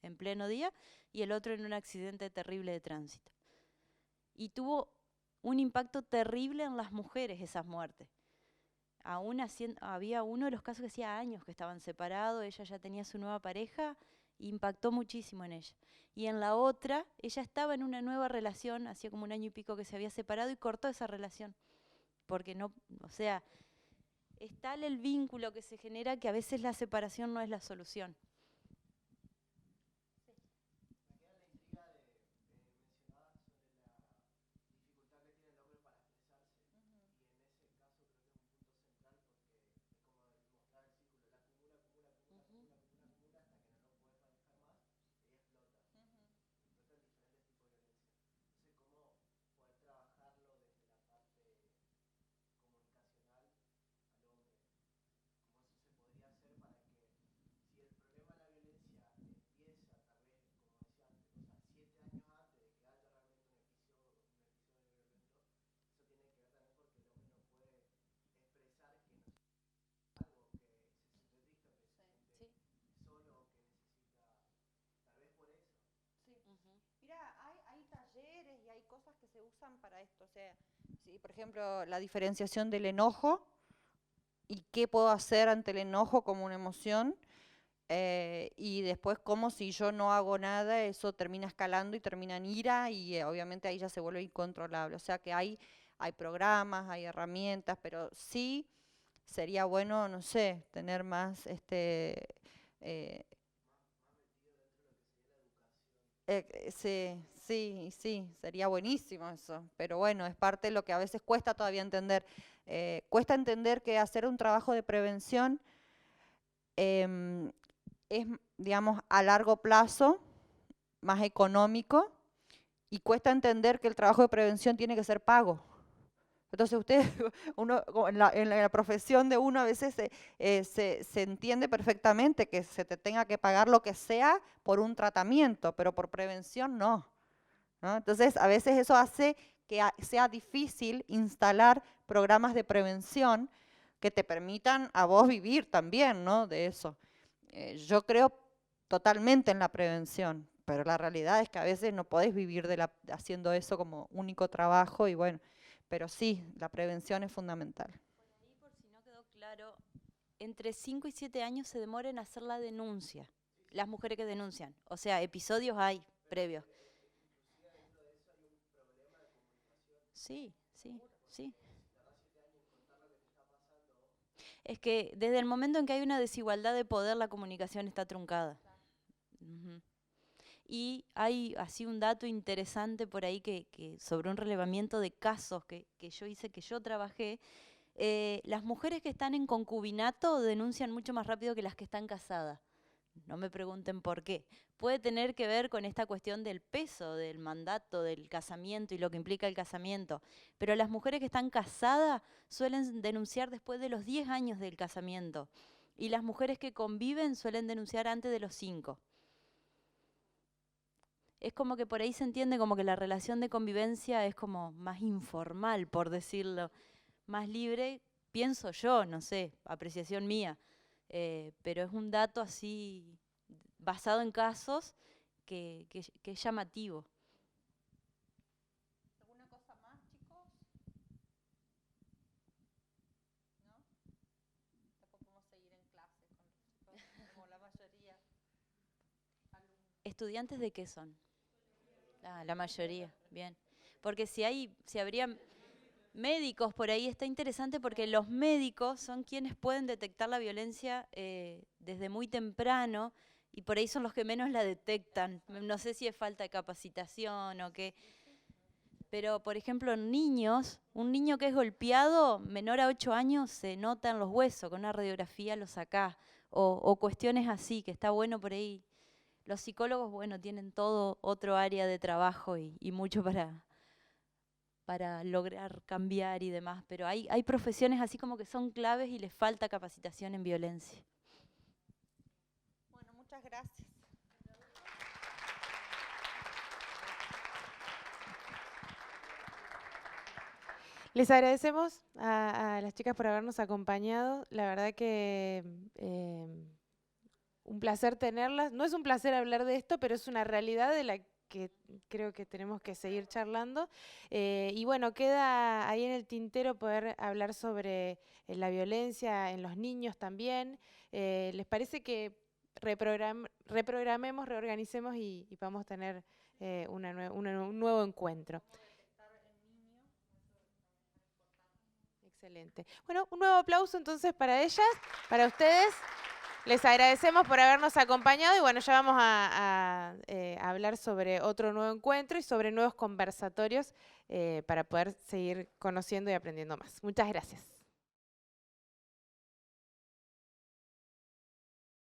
en pleno día y el otro en un accidente terrible de tránsito. Y tuvo un impacto terrible en las mujeres esas muertes. Aún había uno de los casos que hacía años que estaban separados, ella ya tenía su nueva pareja, impactó muchísimo en ella. Y en la otra, ella estaba en una nueva relación, hacía como 1 año y pico que se había separado y cortó esa relación. Porque no, o sea, es tal el vínculo que se genera que a veces la separación no es la solución. Mira, hay talleres y hay cosas que se usan para esto. O sea, sí, por ejemplo, la diferenciación del enojo y qué puedo hacer ante el enojo como una emoción. Y después cómo si yo no hago nada, eso termina escalando y termina en ira y obviamente ahí ya se vuelve incontrolable. O sea que hay programas, hay herramientas, pero sí sería bueno, no sé, tener más sí, sí, sí, sería buenísimo eso, pero bueno, es parte de lo que a veces cuesta todavía entender. Cuesta entender que hacer un trabajo de prevención em, es, digamos, a largo plazo, más económico, y cuesta entender que el trabajo de prevención tiene que ser pago. Entonces usted, uno en la profesión de uno a veces se entiende perfectamente que se te tenga que pagar lo que sea por un tratamiento, pero por prevención no. ¿No? Entonces a veces eso hace que sea difícil instalar programas de prevención que te permitan a vos vivir también, ¿no? De eso. Yo creo totalmente en la prevención, pero la realidad es que a veces no podés vivir haciendo eso como único trabajo y bueno, pero sí, la prevención es fundamental. Por ahí, por si no quedó claro, entre 5 y 7 años se demora en hacer la denuncia, las mujeres que denuncian. O sea, episodios hay previos. Sí, sí, sí. Es que desde el momento en que hay una desigualdad de poder, la comunicación está truncada. Ujú. y hay así un dato interesante por ahí que sobre un relevamiento de casos que yo hice, que yo trabajé. Las mujeres que están en concubinato denuncian mucho más rápido que las que están casadas. No me pregunten por qué. Puede tener que ver con esta cuestión del peso, del mandato, del casamiento y lo que implica el casamiento. Pero las mujeres que están casadas suelen denunciar después de los 10 años del casamiento. Y las mujeres que conviven suelen denunciar antes de los 5. Es como que por ahí se entiende como que la relación de convivencia es como más informal, por decirlo, más libre, pienso yo, no sé, apreciación mía, pero es un dato así basado en casos que es llamativo. ¿Alguna cosa más, chicos? ¿No? Después podemos seguir en clase con los chicos, como la mayoría. ¿Estudiantes de qué son? Ah, la mayoría, bien. Porque si habría médicos por ahí, está interesante porque los médicos son quienes pueden detectar la violencia desde muy temprano y por ahí son los que menos la detectan. No sé si es falta de capacitación o qué. Pero, por ejemplo, en niños, un niño que es golpeado, menor a 8 años, se nota en los huesos, con una radiografía lo sacás. O cuestiones así, que está bueno por ahí. Los psicólogos, bueno, tienen todo otro área de trabajo y mucho para lograr cambiar y demás, pero hay profesiones así como que son claves y les falta capacitación en violencia. Bueno, muchas gracias. Les agradecemos a las chicas por habernos acompañado. La verdad que un placer tenerlas. No es un placer hablar de esto, pero es una realidad de la que creo que tenemos que seguir charlando. Y bueno, queda ahí en el tintero poder hablar sobre la violencia en los niños también. ¿Les parece que reprogramemos, reorganicemos y podamos tener un nuevo encuentro? Excelente. Bueno, un nuevo aplauso entonces para ellas, para ustedes. Les agradecemos por habernos acompañado y bueno, ya vamos a hablar sobre otro nuevo encuentro y sobre nuevos conversatorios para poder seguir conociendo y aprendiendo más. Muchas gracias.